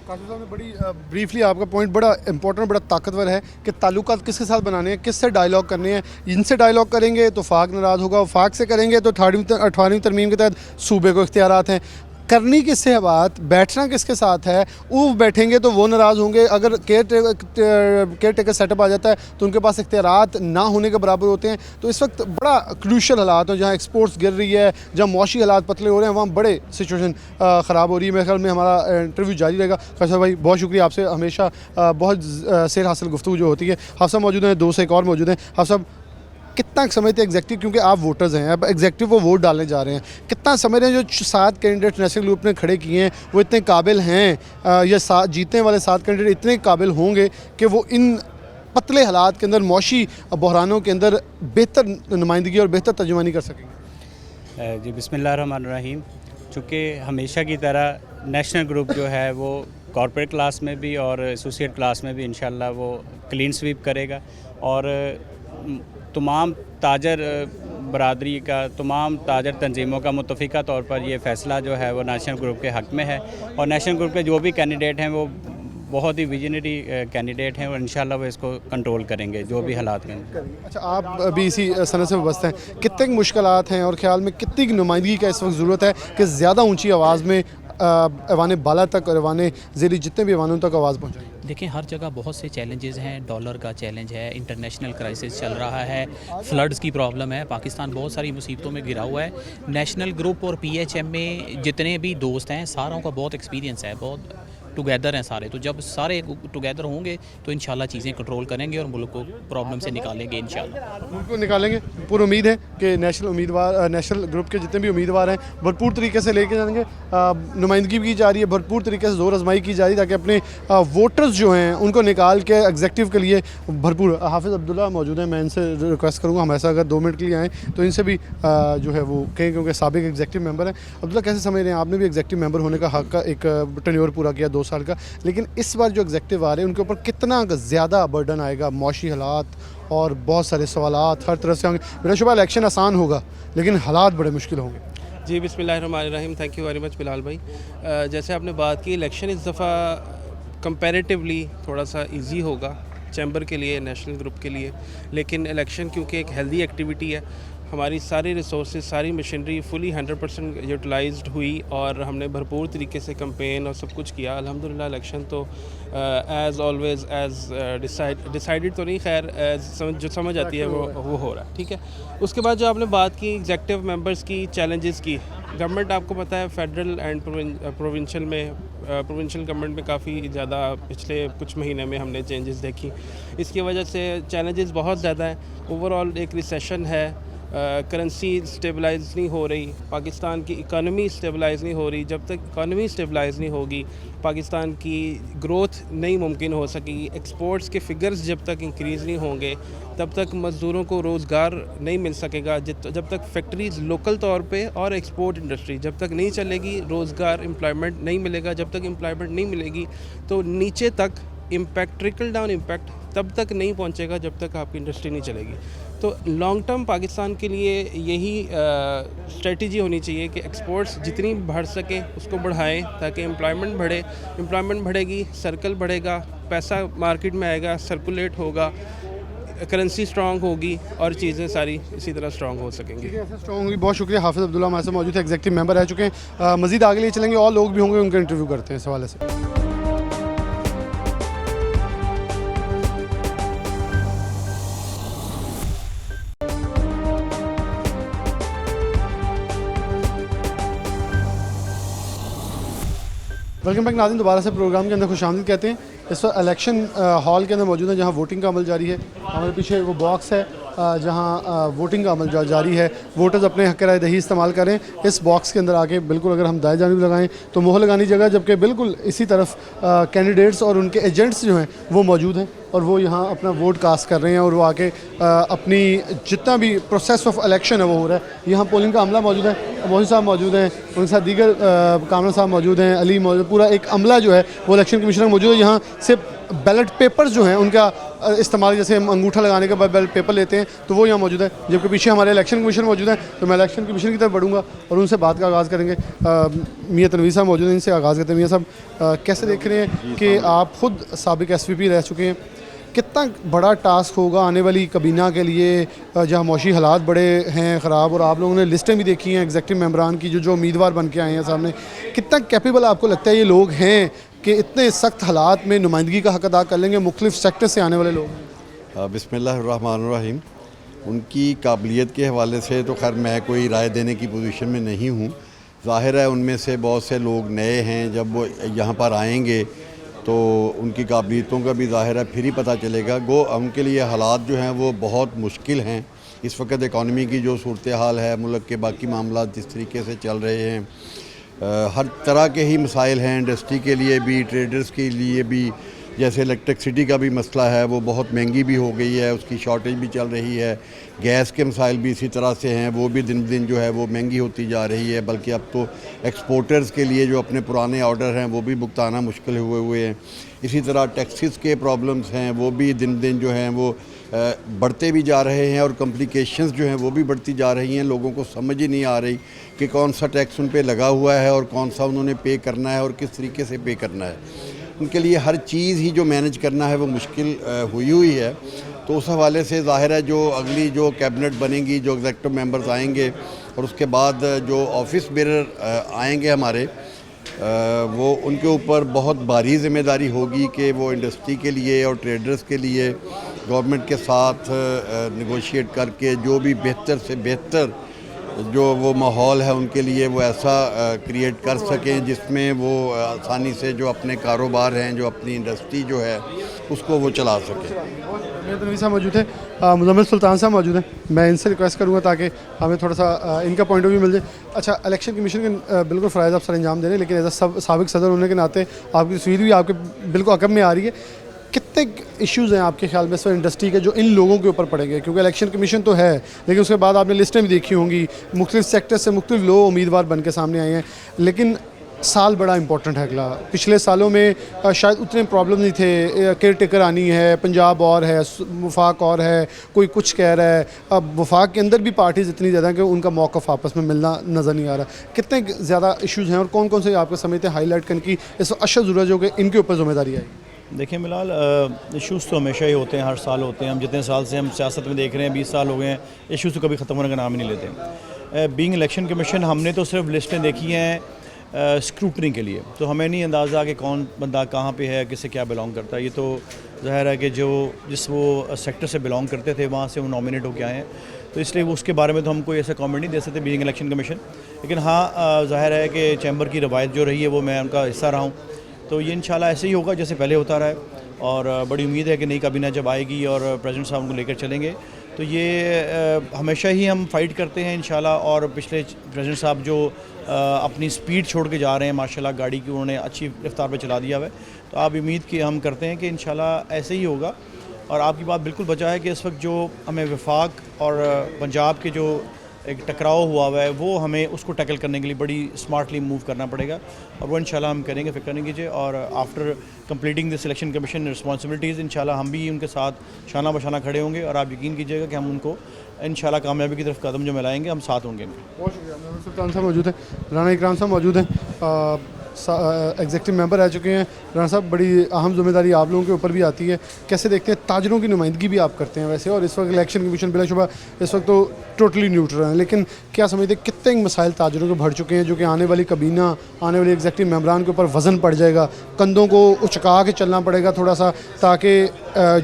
काशिफ साहब ने बड़ी ब्रीफली आपका पॉइंट बड़ा इंपॉर्टेंट, बड़ा ताकतवर है कि ताल्लुकात किसके साथ बनाने हैं, किससे डायलॉग करने हैं। इनसे डायलॉग करेंगे तो फाक नाराज़ होगा, फाक से करेंगे तो 18वीं तरमीम के तहत सूबे को इख्तियारात हैं। करनी किससे है बात, बैठना किसके साथ है, वो बैठेंगे तो वो नाराज़ होंगे। अगर केयर टेकर सेटअप आ जाता है तो उनके पास इख्तियारात ना होने के बराबर होते हैं। तो इस वक्त बड़ा क्रूशल हालात हैं, जहाँ एक्सपोर्ट्स गिर रही है, जहाँ मौशी हालात पतले हो रहे हैं, वहाँ बड़े सिचुएशन ख़राब हो रही है। मेरे ख्याल में हमारा इंटरव्यू जारी रहेगा। काशिफ भाई बहुत शुक्रिया, आपसे हमेशा बहुत सेर हासिल गुफ्तगू जो होती है। हाफ़ मौजूद हैं, दो से एक और मौजूद हैं। हाफ़ साहब, कितना समझते हैं एग्जेक्टिव, क्योंकि आप वोटर्स हैं, अब एग्जेक्टिव वो वोट डालने जा रहे हैं, कितना समझ रहे हैं जो 7 कैंडिडेट नेशनल ग्रुप ने खड़े किए हैं वो इतने काबिल हैं, या जीतने वाले 7 कैंडिडेट इतने काबिल होंगे कि वो इन पतले हालात के अंदर, मौशी बहरानों के अंदर बेहतर नुमाइंदगी और बेहतर तर्जुमानी कर सकेंगे? जी बिस्मिल्लाहिर्रहमानिर्रहीम। चूँकि हमेशा की तरह नेशनल ग्रुप जो है वो कॉर्पोरेट क्लास में भी और एसोसिएट क्लास में भी इंशाल्लाह वो क्लीन स्वीप करेगा, और तमाम ताजर बरादरी का, तमाम ताजर तंजीमों का मुतफ़िका तौर पर ये फ़ैसला जो है वो नेशनल ग्रुप के हक़ में है। और नेशनल ग्रुप के जो भी कैंडिडेट हैं वो बहुत ही विजनरी कैंडिडेट हैं और इंशाल्लाह वो इसको कंट्रोल करेंगे जो भी हालात हैं। अच्छा, आप अभी इसी सनत से वाबस्ता हैं, कितने मुश्किलात हैं और ख्याल में कितनी नुमाइंदगी का इस वक्त ज़रूरत है कि ज़्यादा ऊँची आवाज़ में ऐवान बाला तक और ऐवान ज़ेरी जितने भी ऐवानों तक आवाज़ पहुँचाई? देखें, हर जगह बहुत से चैलेंजेस हैं। डॉलर का चैलेंज है, इंटरनेशनल क्राइसिस चल रहा है, फ्लड्स की प्रॉब्लम है, पाकिस्तान बहुत सारी मुसीबतों में घिरा हुआ है। नेशनल ग्रुप और PHM में जितने भी दोस्त हैं सारों का बहुत एक्सपीरियंस है, बहुत टुगेदर हैं सारे, तो जब सारे टुगेदर होंगे तो इंशाल्लाह चीज़ें कंट्रोल करेंगे और मुल्क को प्रॉब्लम से निकालेंगे इंशाल्लाह। मुल्क को निकालेंगे, पूरी उम्मीद है कि नेशनल ग्रुप के जितने भी उम्मीदवार हैं भरपूर तरीके से लेके जाएंगे। नुमाइंदगी भी की जा रही है, भरपूर तरीके से जोर आजमाई की जा रही है ताकि अपने वोटर्स जो हैं उनको निकाल के एग्जेक्टिव के लिए भरपूर। हाफिज़ अब्दुल्ला मौजूद हैं, मैं इनसे रिक्वेस्ट करूँगा हम ऐसा अगर 2 मिनट के लिए आएँ तो इनसे भी जो है वो कहें, क्योंकि साबिक एग्जेक्टिव मेंबर हैं। अब्दुल्ला, कैसे समझ रहे हैं, आपने भी एग्जेक्टिव मेंबर होने का हक का एक टेन्योर पूरा किया 2 साल का, लेकिन इस बार जो एग्जेक्टिव आ रहे हैं उनके ऊपर कितना ज़्यादा बर्डन आएगा, मौशी हालात और बहुत सारे सवालात हर तरफ से होंगे। मेरा शुबा इलेक्शन आसान होगा लेकिन हालात बड़े मुश्किल होंगे। जी बिस्मिल्लाहिर्रहमानिर्रहीम, thank you very much Bilal भाई। जैसे आपने बात की, इलेक्शन इस दफ़ा कंपैरेटिवली थोड़ा सा इजी होगा चैम्बर के लिए, नेशनल ग्रुप के लिए, लेकिन इलेक्शन क्योंकि एक हेल्दी एक्टिविटी है, हमारी सारी रिसोर्सेज, सारी मशीनरी फुली 100% यूटिलाइज्ड हुई और हमने भरपूर तरीके से कैंपेन और सब कुछ किया। अल्हम्दुलिल्लाह इलेक्शन तो एज़ ऑलवेज़ एज़ डिसाइडेड तो नहीं, खैर जो समझ आती है वो हो रहा है, ठीक है। उसके बाद जो आपने बात की एग्जेक्टिव मेंबर्स की, चैलेंजेस की, गवर्नमेंट आपको पता है फेडरल एंड प्रोविंशियल गवर्नमेंट में काफ़ी ज़्यादा पिछले कुछ महीने में हमने चेंजेस देखी। इसकी वजह से चैलेंजेस बहुत ज़्यादा हैं। ओवरऑल एक रिसेशन है, करेंसी स्टेबलाइज नहीं हो रही, पाकिस्तान की इकानमी स्टेबलाइज नहीं हो रही। जब तक इकानमी स्टेबलाइज नहीं होगी पाकिस्तान की ग्रोथ नहीं मुमकिन हो सकेगी। एक्सपोर्ट्स के फिगर्स जब तक इंक्रीज़ नहीं होंगे तब तक मज़दूरों को रोज़गार नहीं मिल सकेगा। जब तक फैक्ट्रीज़ लोकल तौर पे और एक्सपोर्ट इंडस्ट्री जब तक नहीं चलेगी, रोज़गार एम्प्लॉयमेंट नहीं मिलेगा। जब तक एम्प्लॉयमेंट नहीं मिलेगी तो नीचे तक इम्पैक्ट, ट्रिकल डाउन इम्पैक्ट तब तक नहीं पहुंचेगा जब तक आपकी इंडस्ट्री नहीं चलेगी। तो लॉन्ग टर्म पाकिस्तान के लिए यही स्ट्रेटजी होनी चाहिए कि एक्सपोर्ट्स जितनी बढ़ सके उसको बढ़ाएं ताकि एम्प्लॉयमेंट बढ़े। एम्प्लॉयमेंट बढ़ेगी, सर्कल बढ़ेगा, पैसा मार्केट में आएगा, सर्कुलेट होगा, करेंसी स्ट्रॉन्ग होगी और चीज़ें सारी इसी तरह स्ट्रॉन्ग हो सकेंगी। स्ट्रॉन्ग होगी। बहुत शुक्रिया। हाफिज़ अब्दुल्ला हमारे साथ मौजूद है, एग्जेक्टिव मेंबर रह चुके हैं। मज़ीद आगे लिए चलेंगे और लोग भी होंगे, उनका इंटरव्यू करते हैं इस हवाले से। वेलकम बैक नाज़रीन, दोबारा से प्रोग्राम के अंदर खुशामदीद कहते हैं। इस वक्त इलेक्शन हॉल के अंदर मौजूद है जहां वोटिंग का अमल जारी है। हमारे पीछे वो बॉक्स है जहां वोटिंग का अमल जारी है। वोटर्स अपने हक़ राय दही इस्तेमाल करें। इस बॉक्स के अंदर आके बिल्कुल अगर हम दाएं जानिब लगाएं तो मोहर लगानी जगह, जबकि बिल्कुल इसी तरफ कैंडिडेट्स और उनके एजेंट्स जो हैं वो मौजूद हैं और वो यहाँ अपना वोट कास्ट कर रहे हैं और वो आके अपनी जितना भी प्रोसेस ऑफ इलेक्शन है वो हो रहा है। यहाँ पोलिंग का अमला मौजूद है, मोहन साहब मौजूद हैं, उनके साथ दीगर कामरान साहब मौजूद हैं, अली मौजूद, पूरा एक अमला जो है वो इलेक्शन कमीशनर मौजूद है। यहाँ से बैलेट पेपर्स जो हैं उनका इस्तेमाल, जैसे हम अंगूठा लगाने के बाद बैलेट पेपर लेते हैं तो वो यहाँ मौजूद है, जबकि पीछे हमारे इलेक्शन कमीशन मौजूद है। तो मैं इलेक्शन कमीशन की तरफ बढ़ूँगा और उनसे बात का आगाज़ करेंगे। मियाँ तनवीर साहब मौजूद हैं, इनसे आगाज़ करते हैं। मियाँ साहब, कैसे देख रहे हैं कि आप खुद साबिक SVP रह चुके हैं, कितना बड़ा टास्क होगा आने वाली कबीना के लिए जहाँ मौशी हालात बड़े हैं ख़राब, और आप लोगों ने लिस्टें भी देखी हैं एग्जेक्टिव मेंबरान की जो उम्मीदवार बन के आए हैं सामने, कितना कैपेबल आपको लगता है ये लोग हैं कि इतने सख्त हालात में नुमाइंदगी का हक़ अदा कर लेंगे? मुख्तलिफ सेक्टर से आने वाले लोग। बिस्मिल्लाहिर्रहमानिर्रहीम, उनकी काबिलियत के हवाले से तो खैर मैं कोई राय देने की पोजीशन में नहीं हूँ। ज़ाहिर है उनमें से बहुत से लोग नए हैं, जब वो यहाँ पर आएंगे तो उनकी काबिलियतों का भी ज़ाहिर है फिर ही पता चलेगा। गो उनके लिए हालात जो हैं वो बहुत मुश्किल हैं। इस वक्त इकॉनमी की जो सूरत हाल है, मुल्क के बाकी मामला जिस तरीके से चल रहे हैं, हर तरह के ही मसाइल हैं, इंडस्ट्री के लिए भी, ट्रेडर्स के लिए भी। जैसे इलेक्ट्रिसिटी का भी मसला है, वो बहुत महंगी भी हो गई है, उसकी शॉर्टेज भी चल रही है। गैस के मसाइल भी इसी तरह से हैं, वो भी दिन ब दिन जो है वो महंगी होती जा रही है। बल्कि अब तो एक्सपोर्टर्स के लिए जो अपने पुराने ऑर्डर हैं वो भी भुगताना मुश्किल हुए हैं। इसी तरह टैक्सेस के प्रॉब्लम्स हैं, वो भी दिन ब दिन जो हैं वो बढ़ते भी जा रहे हैं और कॉम्प्लिकेशंस जो हैं वो भी बढ़ती जा रही हैं। लोगों को समझ ही नहीं आ रही कि कौन सा टैक्स उन पे लगा हुआ है और कौन सा उन्होंने पे करना है और किस तरीके से पे करना है। उनके लिए हर चीज़ ही जो मैनेज करना है वो मुश्किल हुई है। तो उस हवाले से ज़ाहिर है जो अगली जो कैबिनेट बनेगी, जो एग्जेक्टिव मेंबर्स आएंगे और उसके बाद जो ऑफिस बेरर आएंगे हमारे, वो उनके ऊपर बहुत भारी ज़िम्मेदारी होगी कि वो इंडस्ट्री के लिए और ट्रेडर्स के लिए गवर्नमेंट के साथ नेगोशिएट करके जो भी बेहतर से बेहतर जो वो माहौल है उनके लिए वो ऐसा क्रिएट कर सकें जिसमें वो आसानी से जो अपने कारोबार हैं, जो अपनी इंडस्ट्री जो है उसको वो चला सकें। नवीद साहब मौजूद है, मुजम्मिल सुल्तान साहब मौजूद हैं। मैं इनसे रिक्वेस्ट करूँगा ताकि हमें थोड़ा सा इनका पॉइंट ऑफ व्यू मिल जाए। अच्छा, इलेक्शन कमीशन के बिल्कुल फ़राइज़ आप सर अंजाम दे रहे हैं, लेकिन एज अ साबिक सदर होने के नाते आपकी तस्वीर भी आपके बिल्कुल अकब में आ रही है। कितने इश्यूज़ हैं आपके ख्याल में इस इंडस्ट्री के जो इन लोगों के ऊपर पड़ेंगे? क्योंकि इलेक्शन कमीशन तो है, लेकिन उसके बाद आपने लिस्टें भी देखी होंगी, मुख्तलिफ सेक्टर से मुख्तलिफ लोग उम्मीदवार बन के सामने आए हैं, लेकिन साल बड़ा इंपॉर्टेंट है अगला। पिछले सालों में शायद उतने प्रॉब्लम नहीं थे, केयर टेकर आनी है, पंजाब और है, वफाक और है, कोई कुछ कह रहा है। अब वफाक के अंदर भी पार्टीज़ इतनी ज़्यादा कि उनका मौक़िफ़ आपस में मिलना नज़र नहीं आ रहा। कितने ज़्यादा इश्यूज़ हैं और कौन कौन से आपको समझते हैं हाईलाइट करने की इस अशद ज़रूरत जो कि इनके ऊपर ज़िम्मेदारी आएगी? देखिए बिलाल, इश्यूज़ तो हमेशा ही होते हैं, हर साल होते हैं। हम जितने साल से हम सियासत में देख रहे हैं, 20 साल हो गए हैं, इश्यूज़ तो कभी ख़त्म होने का नाम ही नहीं लेते। बीइंग इलेक्शन कमीशन हमने तो सिर्फ लिस्टें देखी हैं स्क्रूटनी के लिए, तो हमें नहीं अंदाज़ा कि कौन बंदा कहाँ पे है, किसे क्या बिलोंग करता है। ये तो ज़ाहिर है कि जो जिस वो सेक्टर से बिलोंग करते थे वहाँ से वो नॉमिनेट होकर आए हैं, तो इसलिए वो उसके बारे में तो हम कोई ऐसा कमेंट नहीं दे सकते बीइंग इलेक्शन कमीशन। लेकिन हाँ, ज़ाहिर है कि चैम्बर की रवायत जो रही है वो मैं उनका हिस्सा रहा हूँ, तो ये इंशाल्लाह ऐसे ही होगा जैसे पहले होता रहा है। और बड़ी उम्मीद है कि नई काबीना जब आएगी और प्रेसिडेंट साहब उनको लेकर चलेंगे, तो ये हमेशा ही हम फाइट करते हैं इंशाल्लाह। और पिछले प्रेसिडेंट साहब जो अपनी स्पीड छोड़ के जा रहे हैं, माशाल्लाह गाड़ी की उन्होंने अच्छी रफ्तार पे चला दिया हुआ है, तो आप उम्मीद की हम करते हैं कि इंशाल्लाह ऐसे ही होगा। और आपकी बात बिल्कुल बचा है कि इस वक्त जो हमें वफाक और पंजाब के जो एक टकराव हुआ है वो हमें उसको टैकल करने के लिए बड़ी स्मार्टली मूव करना पड़ेगा, और वो इंशाल्लाह हम करेंगे, फिक्र नहीं कीजिए। और after completing this election commission responsibilities इंशाल्लाह हम भी उनके साथ शाना बशाना खड़े होंगे, और आप यकीन कीजिएगा कि हम उनको इंशाल्लाह कामयाबी की तरफ कदम जो मिलाएंगे, हम साथ होंगे। बहुत शुक्रिया। सुल्तान साहब मौजूद हैं, राना इकराम साहब मौजूद हैं, एग्जेक्टिव मेंबर रह चुके हैं। राना साहब, बड़ी अहम जिम्मेदारी आप लोगों के ऊपर भी आती है, कैसे देखते हैं? ताजरों की नुमाइंदगी भी आप करते हैं वैसे, और इस वक्त इलेक्शन कमीशन बिलाशुबा इस वक्त तो टोटली न्यूट्रल है, लेकिन क्या समझते हैं कितने मसाइल ताजरों के बढ़ चुके हैं जो कि आने वाली कबीना, आने वाली एग्जेक्टिव मेंबरान के ऊपर वज़न पड़ जाएगा, कंधों को उचका के चलना पड़ेगा थोड़ा सा, ताकि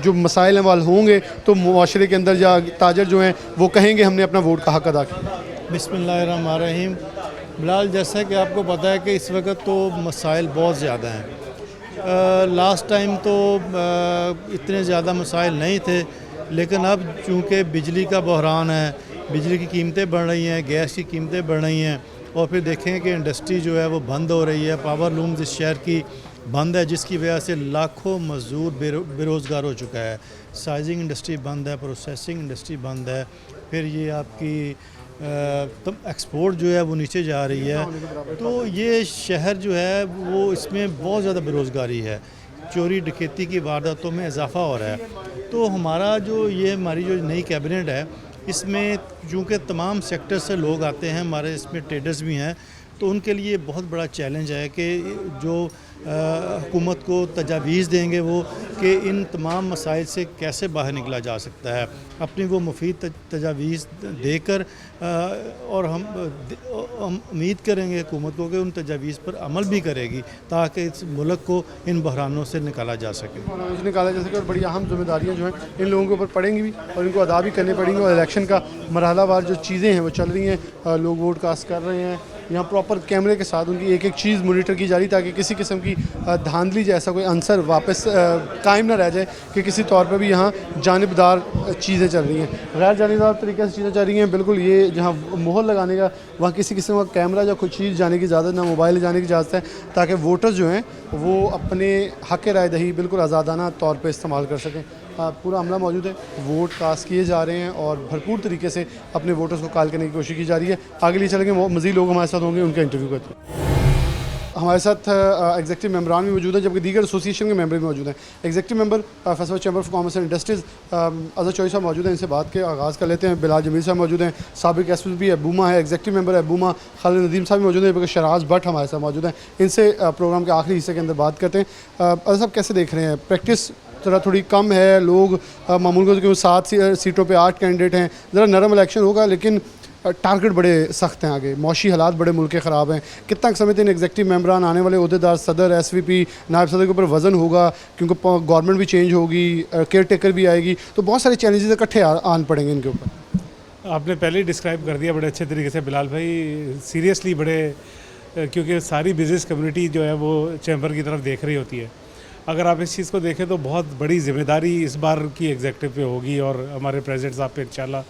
जो मसाइल वाल होंगे तो मुआशरे के अंदर या ताजर जो हैं वो कहेंगे हमने अपना वोट का हक अदा किया। बिस्मिल्लाहिर्रहमानिर्रहीम। बिलाल, जैसा कि आपको पता है कि इस वक्त तो मसाइल बहुत ज़्यादा हैं। लास्ट टाइम तो इतने ज़्यादा मसाइल नहीं थे, लेकिन अब चूँकि बिजली का बहरान है, बिजली की कीमतें बढ़ रही हैं, गैस की कीमतें बढ़ रही हैं, और फिर देखें कि इंडस्ट्री जो है वो बंद हो रही है, पावर लूम्स इस शहर की बंद है, जिसकी वजह से लाखों मज़दूर बेरोज़गार हो चुका है। साइजिंग इंडस्ट्री बंद है, प्रोसेसिंग इंडस्ट्री बंद है, फिर ये आपकी एक्सपोर्ट जो है वो नीचे जा रही है, तो ये शहर जो है वो इसमें बहुत ज़्यादा बेरोज़गारी है, चोरी डकैती की वारदातों में इजाफ़ा हो रहा है। तो हमारी जो नई कैबिनेट है, इसमें चूँकि तमाम सेक्टर से लोग आते हैं, हमारे इसमें ट्रेडर्स भी हैं, तो उनके लिए बहुत बड़ा चैलेंज है कि जो हुकूमत को तजावीज़ देंगे वो कि इन तमाम मसाइल से कैसे बाहर निकला जा सकता है, अपनी वो मुफीद तजावीज़ देकर, और हम उम्मीद करेंगे हुकूमत को कि उन तजावीज़ पर अमल भी करेगी ताकि इस मुल्क को इन बहरानों से निकाला जा सके। निकाला जा सके, और बड़ी अहम जिम्मेदारियाँ जो हैं इन लोगों के ऊपर पड़ेंगी भी, और इनको अदा भी करनी पड़ेंगी। और इलेक्शन का मरहलावार जो चीज़ें हैं वो चल रही हैं, लोग वोट कास्ट कर रहे हैं, यहाँ प्रॉपर कैमरे के साथ उनकी एक एक चीज़ मॉनिटर की जा रही, ताकि किसी किस्म की धांधली जैसा कोई आंसर वापस कायम ना रह जाए कि किसी तौर पे भी यहाँ जानिबदार चीज़ें चल रही हैं, गैर जानिबदार तरीके से चीज़ें चल रही हैं। बिल्कुल ये जहाँ मोहर लगाने का, वहाँ किसी किस्म का कैमरा या कोई चीज़ जाने की इजाज़त ना, मोबाइल जाने की इजाज़त है, ताकि वोटर्स जो हैं वो अपने हक़ राय दही बिल्कुल आज़ादाना तौर पर इस्तेमाल कर सकें। पूरा अमला मौजूद है, वोट कास्ट किए जा रहे हैं और भरपूर तरीके से अपने वोटर्स को कॉल करने की कोशिश की जा रही है। आगे लिए चलेंगे, मज़ीद लोग हमारे साथ होंगे, उनका इंटरव्यू करते हैं। हमारे साथ एग्जेक्टिव मेंबरान भी मौजूद हैं, जबकि दीगर एसोसिएशन के मेंबर भी मौजूद हैं। Executive member Faisal chamber of commerce and industries Azhar Chaudhry साहब मौजूद हैं, इनसे बात के आगाज़ कर लेते हैं। बिलाल जमील साहब मौजूद हैं, साबिक SPP अबूमा है, एग्जेक्टिव मेंबर अबूमा। खालिद नदीम साहब भी मौजूद हैं, जबकि शराज भट्ट हमारे साथ मौजूद हैं। इनसे प्रोग्राम के आखिरी हिस्से के अंदर बात करते हैं। अजहर साहब, कैसे देख रहे हैं? प्रैक्टिस ज़रा थोड़ी कम है, लोग मामूल को 7 सीटों पे 8 कैंडिडेट हैं, ज़रा नरम इलेक्शन होगा, लेकिन टारगेट बड़े सख्त हैं आगे, मौशी हालात बड़े मुल्क के ख़राब हैं। कितना समझते हैं एग्जेक्टिव मेंबरान, आने वाले अहदेदार, सदर, SVP, नायब सदर के ऊपर वज़न होगा, क्योंकि गवर्नमेंट भी चेंज होगी, केयर टेकर भी आएगी, तो बहुत सारे चैलेंजेस इकट्ठे आन पड़ेंगे इनके ऊपर? आपने पहले ही डिस्क्राइब कर दिया बड़े अच्छे तरीके से बिलाल भाई, सीरियसली बड़े, क्योंकि सारी बिज़नेस कम्युनिटी जो है वो चैम्बर की तरफ देख रही होती है। अगर आप इस चीज़ को देखें तो बहुत बड़ी जिम्मेदारी इस बार की एग्जेक्टिव पे होगी और हमारे प्रेसिडेंट साहब पे इंशाल्लाह,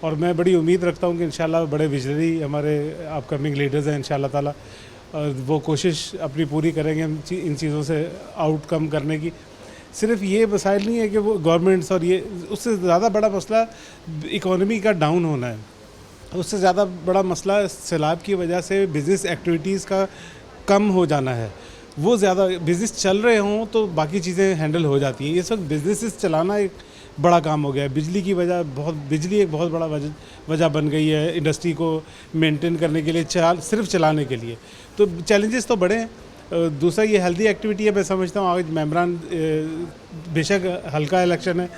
और मैं बड़ी उम्मीद रखता हूँ कि इंशाल्लाह बड़े विजनरी हमारे अपकमिंग लीडर्स हैं इंशाल्लाह ताला, वो कोशिश अपनी पूरी करेंगे इन चीज़ों से आउटकम करने की। सिर्फ ये मसाइल नहीं है कि वो गवर्नमेंट्स और ये, उससे ज़्यादा बड़ा मसला इकॉनमी का डाउन होना है, उससे ज़्यादा बड़ा मसला सैलाब की वजह से बिज़नेस एक्टिविटीज़ का कम हो जाना है। वो ज़्यादा बिज़नेस चल रहे हों तो बाकी चीज़ें हैंडल हो जाती हैं। इस वक्त बिज़नेस चलाना एक बड़ा काम हो गया है। बिजली की वजह बिजली एक बहुत बड़ा वजह बन गई है इंडस्ट्री को मेंटेन करने के लिए, सिर्फ चलाने के लिए। तो चैलेंजेस तो बड़े हैं। दूसरा ये हेल्दी एक्टिविटी है, मैं समझता हूँ आज मेंबरान बेशक हल्का इलेक्शन है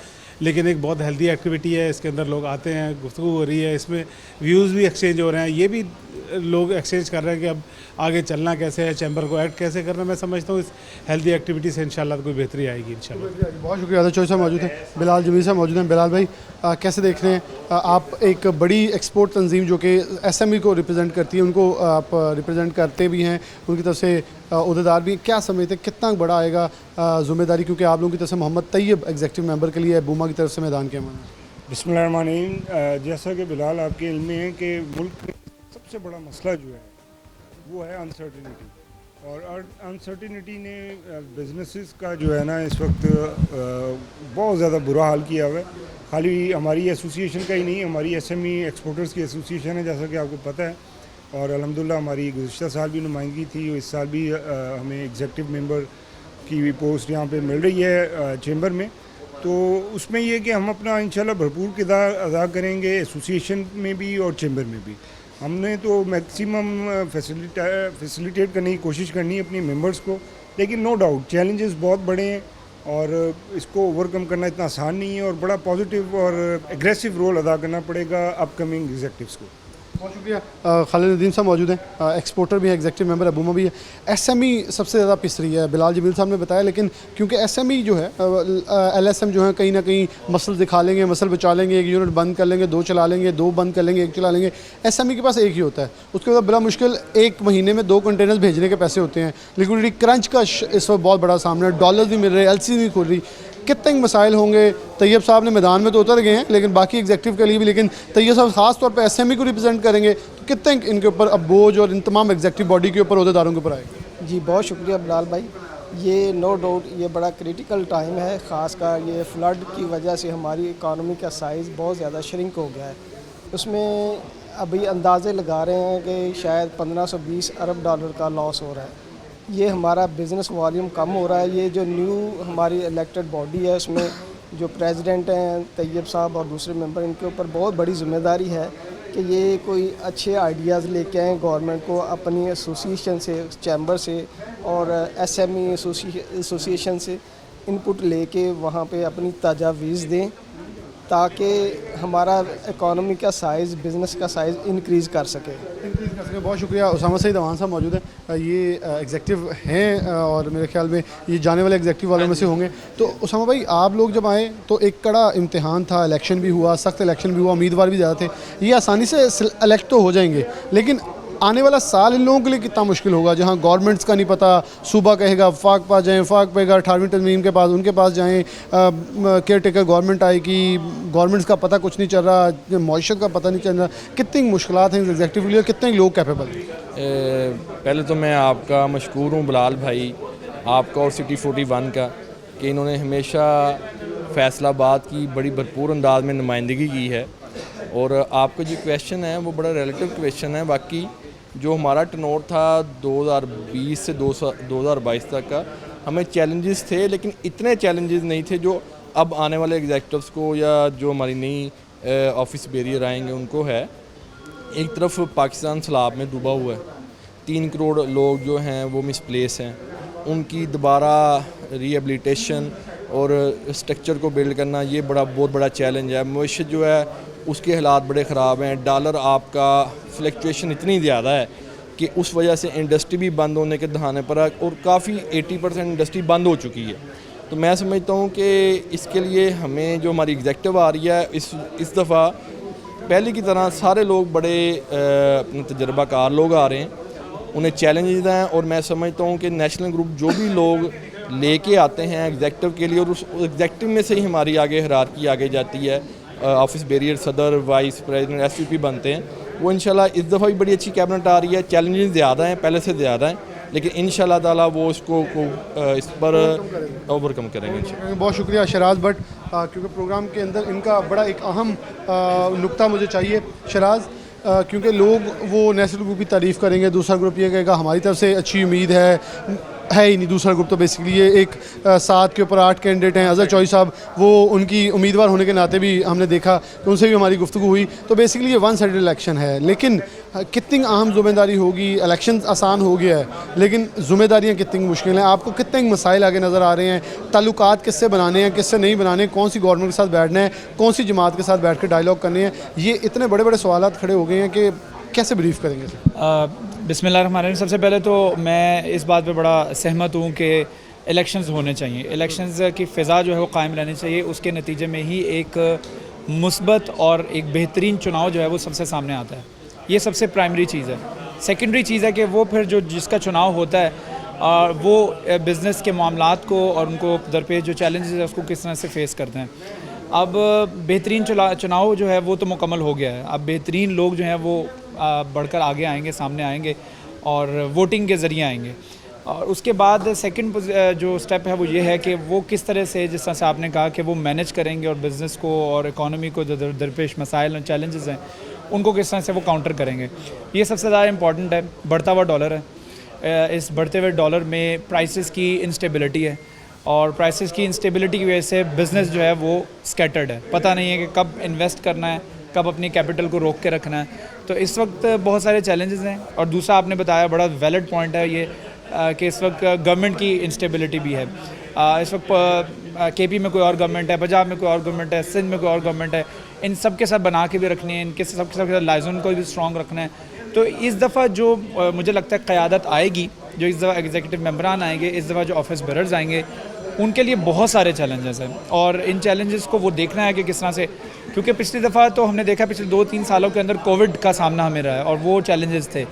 लेकिन एक बहुत हेल्दी एक्टिविटी है। इसके अंदर लोग आते हैं, गुफ्तगू हो रही है, इसमें व्यूज़ भी एक्सचेंज हो रहे हैं, ये भी लोग एक्सचेंज कर रहे हैं कि अब आगे चलना कैसे है, चैम्बर को एक्ट कैसे करना है। मैं समझता हूँ इस हेल्दी एक्टिविटी से इंशाल्लाह कोई बेहतरी आएगी इंशाल्लाह। बहुत शुक्रिया। आदर चौधरी साहब मौजूद हैं, बिलाल जमीर साहब मौजूद हैं। बिलाल भाई कैसे देख रहे हैं आप एक बड़ी एक्सपोर्ट तंजीम जो कि SME को रिप्रेजेंट करती है, उनको आप रिप्रेजेंट करते भी हैं, उनकी तरफ से अहदेदार भी, क्या समझते हैं कितना बड़ा आएगा ज़िम्मेदारी, क्योंकि आप लोगों की तरफ से मोहम्मद तैयब एग्जीक्यूटिव मेंबर के लिए बूमा की तरफ से मैदान के अमल है। बिस्मिल्लाहिर्रहमानिर्रहीम। जैसा कि बिलाल आपके इल्म में है कि मुल्क में सबसे बड़ा मसला जो है वो है अनसर्टिनिटी, और अनसर्टिनिटी ने बिजनेसेस का जो है ना इस वक्त बहुत ज़्यादा बुरा हाल किया हुआ है। खाली हमारी एसोसिएशन का ही नहीं, हमारी SME एक्सपोर्टर्स की एसोसिएशन है जैसा कि आपको पता है, और अल्हम्दुलिल्लाह हमारी गुज़िश्ता साल भी नुमाइंदगी थी, इस साल भी हमें एग्जीक्यूटिव मेंबर की पोस्ट यहाँ पे मिल रही है चैम्बर में। तो उसमें ये कि हम अपना इंशाल्लाह भरपूर किरदार अदा करेंगे एसोसिएशन में भी और चैम्बर में भी। हमने तो मैक्सिमम फैसिलिटेट करने की कोशिश करनी है अपनी मेंबर्स को, लेकिन नो डाउट चैलेंजेस बहुत बड़े हैं और इसको ओवरकम करना इतना आसान नहीं है, और बड़ा पॉजिटिव और एग्रेसिव रोल अदा करना पड़ेगा अपकमिंग एग्जीक्यूटिव्स को। बहुत शुक्रिया। खालिद नदीम साहब मौजूद हैं, एक्सपोर्टर भी हैं, एग्जीक्यूटिव मेंबर अबूमा भी है। SME सबसे ज़्यादा पिस रही है, बिलाल जमील साहब ने बताया, लेकिन क्योंकि SME जो है LSM जो है कहीं ना कहीं मसल दिखा लेंगे, मसल बचा लेंगे, एक यूनिट बंद कर लेंगे, 2 चला लेंगे, 2 बंद कर लेंगे, 1 चला लेंगे। SME के पास एक ही होता है, उसके बाद बड़ा मुश्किल 1 महीने में 2 कंटेनर्स भेजने के पैसे होते हैं। लिक्विडिटी क्रंच का इस वक्त बहुत बड़ा सामना है, डॉलर भी मिल रहे, LC नहीं खुल रही, कितने मसाइल होंगे। तैयब साहब ने मैदान में तो उतर गए हैं लेकिन बाकी एग्जीक्यूटिव के लिए भी, लेकिन तैयब साहब ख़ास तौर पे SME को रिप्रेजेंट करेंगे, तो कितने इनके ऊपर अब बोझ और इन तमाम एग्जीक्यूटिव बॉडी के ऊपर अहदेदारों के ऊपर आएगा। जी बहुत शुक्रिया बिलाल भाई, ये नो डाउट ये बड़ा क्रिटिकल टाइम है, ख़ासकर ये फ्लड की वजह से हमारी इकानमी का साइज़ बहुत ज़्यादा श्रिंक हो गया है। उसमें अभी अंदाज़े लगा रहे हैं कि शायद 1520 अरब डॉलर का लॉस हो रहा है। ये हमारा बिज़नेस वॉल्यूम कम हो रहा है। ये जो न्यू हमारी इलेक्टेड बॉडी है उसमें जो प्रेसिडेंट हैं तैयब साहब और दूसरे मेंबर, इनके ऊपर बहुत बड़ी ज़िम्मेदारी है कि ये कोई अच्छे आइडियाज़ लेके आएँ गवर्नमेंट को, अपनी एसोसिएशन से, चैम्बर से और SME एसोसिएशन से इनपुट लेके वहाँ पे अपनी तजावीज़ दें ताकि हमारा इकोनॉमी का साइज़, बिज़नेस का साइज़ इंक्रीज़ कर सके। बहुत शुक्रिया। उसामा सईद अवान साहब मौजूद हैं, ये एग्जीक्यूटिव हैं और मेरे ख्याल में ये जाने वाले एग्जीक्यूटिव वालों में से होंगे। तो उसामा भाई आप लोग जब आए तो एक कड़ा इम्तिहान था, इलेक्शन भी हुआ, सख्त इलेक्शन भी हुआ, उम्मीदवार भी ज़्यादा थे, ये आसानी से इलेक्ट तो हो जाएंगे, लेकिन आने वाला साल इन लोगों के लिए कितना मुश्किल होगा जहां गवर्नमेंट्स का नहीं पता, सूबा कहेगा वफाक पास जाएँ, वफाक कहेगा 18वीं तरमीम के पास, उनके पास जाएँ, केयर टेकर गवर्नमेंट आएगी, गवर्नमेंट्स का पता कुछ नहीं चल रहा, मईशत का पता नहीं चल रहा, कितनी मुश्किलात हैं एग्जीक्यूटिव के लिए, कितने लोग कैपेबल हैं। पहले तो मैं आपका मशकूर हूँ बिलाल भाई, आपका और सिटी 41 का, कि इन्होंने हमेशा फैसलाबाद की बड़ी भरपूर अंदाज में नुमाइंदगी की है। और आपका जो क्वेश्चन है वो बड़ा रिलेटिव क्वेश्चन है। बाकी जो हमारा टर्नओवर था 2020 से 2022 तक का, हमें चैलेंजेस थे लेकिन इतने चैलेंजेस नहीं थे जो अब आने वाले एग्जीक्यूटिव्स को या जो हमारी नई ऑफिस बेरियर आएंगे उनको है। एक तरफ पाकिस्तान सैलाब में डूबा हुआ है, 3 करोड़ लोग जो हैं वो मिसप्लेस हैं, उनकी दोबारा रिहेबिलिटेशन और स्ट्रक्चर को बिल्ड करना ये बहुत बड़ा चैलेंज है। मईशत जो है उसके हालात बड़े ख़राब हैं, डॉलर आपका फ्लक्चुएशन इतनी ज़्यादा है कि उस वजह से इंडस्ट्री भी बंद होने के दहाने पर है और काफ़ी 80% इंडस्ट्री बंद हो चुकी है। तो मैं समझता हूँ कि इसके लिए हमें जो हमारी एग्जीक्यूटिव आ रही है इस दफ़ा पहले की तरह सारे लोग बड़े अपने तजर्बाकार लोग आ रहे हैं, उन्हें चैलेंजेस हैं, और मैं समझता हूँ कि नेशनल ग्रुप जो भी लोग लेके आते हैं एग्जेक्टिव के लिए, और उस एग्जेक्टिव में से ही हमारी आगे हायरार्की आगे जाती है, ऑफिस बैरियर, सदर, वाइस प्रेसिडेंट, SVP बनते हैं। वो इंशाल्लाह इस दफ़ा भी बड़ी अच्छी कैबिनेट आ रही है। चैलेंजेस ज़्यादा हैं, पहले से ज़्यादा हैं, लेकिन इंशाल्लाह ताला वो इसको इस पर ओवरकम करेंगे। बहुत शुक्रिया शराज भट्ट, क्योंकि प्रोग्राम के अंदर इनका बड़ा एक अहम नुक्ता मुझे चाहिए शराज, क्योंकि लोग वो नेशनल ग्रुप की तारीफ़ करेंगे, दूसरा ग्रुप ये कहेगा हमारी तरफ से अच्छी उम्मीद है ही नहीं। दूसरा ग्रुप तो बेसिकली ये एक 7 के ऊपर 8 कैंडिडेट हैं। अजहर चौधरी साहब वो उनकी उम्मीदवार होने के नाते भी हमने देखा कि उनसे भी हमारी गुफ्तगू हुई। तो बेसिकली ये वन साइडेड इलेक्शन है, लेकिन कितनी अहम ज़िम्मेदारी होगी। इलेक्शन आसान हो गया है, लेकिन ज़िम्मेदारियाँ कितनी मुश्किल हैं। आपको कितने मसाइल आगे नज़र आ रहे हैं, ताल्लुकात किससे बनाने हैं, किससे नहीं बनाने, कौन सी गवर्नमेंट के साथ बैठना है, कौन सी जमात के साथ बैठ कर डायलॉग करने हैं, ये इतने बड़े बड़े सवालात खड़े हो गए हैं कि कैसे ब्रीफ करेंगे सर? बिस्मिल्लाहिर्रहमानिर्रहीम। सबसे पहले तो मैं इस बात पे बड़ा सहमत हूँ कि इलेक्शंस होने चाहिए, इलेक्शंस की फ़िज़ा जो है वो कायम रहनी चाहिए। उसके नतीजे में ही एक मुस्बत और एक बेहतरीन चुनाव जो है वो सबसे सामने आता है। ये सबसे प्राइमरी चीज़ है। सेकेंडरी चीज़ है कि वो फिर जो जिसका चुनाव होता है वो बिज़नेस के मामलात को और उनको दरपेश जो चैलेंजेस है उसको किस तरह से फ़ेस करते हैं। अब बेहतरीन चुनाव जो है वो तो मुकम्मल हो गया है। अब बेहतरीन लोग जो हैं वो बढ़कर आगे आएंगे, सामने आएंगे और वोटिंग के ज़रिए आएंगे। और उसके बाद सेकंड जो स्टेप है वो ये है कि वो किस तरह से, जिस तरह से आपने कहा कि वो मैनेज करेंगे और बिज़नेस को और इकॉनमी को जो दरपेश मसाइल और चैलेंजेस हैं उनको किस तरह से वो काउंटर करेंगे। ये सबसे ज़्यादा इंपॉर्टेंट है। बढ़ता हुआ डॉलर है, इस बढ़ते हुए डॉलर में प्राइसेस की इंस्टेबिलिटी है, और प्राइसेस की इंस्टेबिलिटी की वजह से बिज़नेस जो है वो स्कैटर्ड है। पता नहीं है कि कब इन्वेस्ट करना है, कब अपनी कैपिटल को रोक के रखना है। तो इस वक्त बहुत सारे चैलेंजेस हैं। और दूसरा आपने बताया बड़ा वैलिड पॉइंट है ये कि इस वक्त गवर्नमेंट की इंस्टेबिलिटी भी है। इस वक्त KP में कोई और गवर्नमेंट है, पंजाब में कोई और गवर्नमेंट है, सिंध में कोई और गवर्नमेंट है। इन सब के साथ बना के भी रखनी है, इनके सबके साथ लाइजन को भी स्ट्रॉन्ग रखना है। तो इस दफ़ा जो मुझे लगता है क़यादत आएगी, जो इस दफ़ा एग्जीक्यूटिव मेंबरान आएंगे, इस दफ़ा जो ऑफिस बेरर्स आएंगे, उनके लिए बहुत सारे चैलेंजेस हैं। और इन चैलेंजेस को वो देखना है कि किस तरह से, क्योंकि पिछली दफ़ा तो हमने देखा पिछले 2-3 सालों के अंदर कोविड का सामना हमें रहा है और वो चैलेंजेस थे।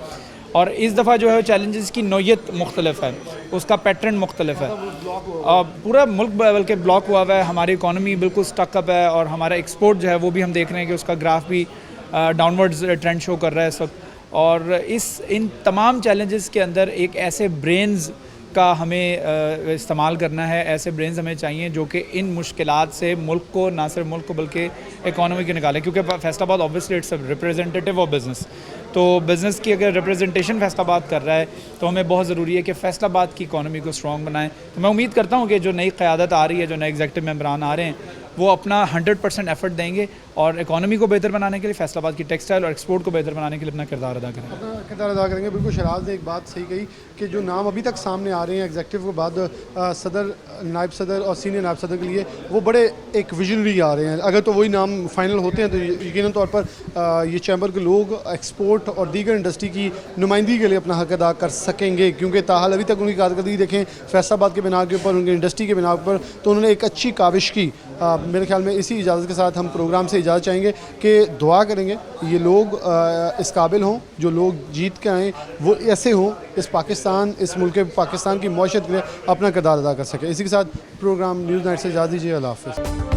और इस दफ़ा जो है चैलेंजेस की नौयत मुख्तलिफ है, उसका पैटर्न मुख्तलिफ है। पूरा मुल्क बल्कि ब्लॉक हुआ हुआ है, हमारी इकॉनमी बिल्कुल स्टकअप है, और हमारा एक्सपोर्ट जो है वो भी हम देख रहे हैं कि उसका ग्राफ भी डाउनवर्ड्स ट्रेंड शो कर रहा है इस वक्त। और इन तमाम चैलेंजेस के अंदर एक ऐसे ब्रेन्स का हमें इस्तेमाल करना है, ऐसे ब्रेन्स हमें चाहिए जो कि इन मुश्किलात से मुल्क को, ना सिर्फ मुल्क को बल्कि इकॉनमी को निकालें। क्योंकि Faisalabad obviously it's representative of business, तो बिज़नेस की अगर रिप्रेजेंटेशन फैसलाबाद कर रहा है तो हमें बहुत ज़रूरी है कि फैसलाबाद की इकॉनमी को स्ट्रॉन्ग बनाएं। तो मैं उम्मीद करता हूँ कि जो नई क़यादत आ रही है, जो नए एग्जीक्यूटिव मेंबरान आ रहे हैं, वो अपना 100% एफर्ट देंगे और इकॉनमी को बेहतर बनाने के लिए, फैसलाबाद की टेक्सटाइल और एक्सपोर्ट को बेहतर बनाने के लिए अपना किरदार अदा करेंगे। अपना किरदार अदा करेंगे। बिल्कुल शराज ने एक बात सही कही कि जो नाम अभी तक सामने आ रहे हैं एग्जीक्यूटिव के बाद सदर, नायब सदर और सीनियर नायब सदर के लिए, वो बड़े एक विजनरी आ रहे हैं। अगर तो वही नाम फाइनल होते हैं तो यकीनन तौर पर ये चैम्बर के लोग एक्सपोर्ट और दीगर इंडस्ट्री की नुमाइंदगी के लिए अपना हक अदा कर सकेंगे। क्योंकि ताहाल अभी तक उनकी कारकर्दगी देखें फैसलाबाद के बिना के ऊपर, उनकी इंडस्ट्री के बिना पर, तो उन्होंने एक अच्छी काविश की। मेरे ख्याल में इसी इजाज़त के साथ हम प्रोग्राम से इजाज़त चाहेंगे कि दुआ करेंगे ये लोग इस काबिल हों, जो लोग जीत के आएँ वो ऐसे हों, इस पाकिस्तान, इस मुल्क पाकिस्तान की मौशत के लिए अपना किरदार अदा कर सके। इसी के साथ प्रोग्राम न्यूज़ नाइट से इजाज़त दीजिए। अल्लाह हाफ़िज़।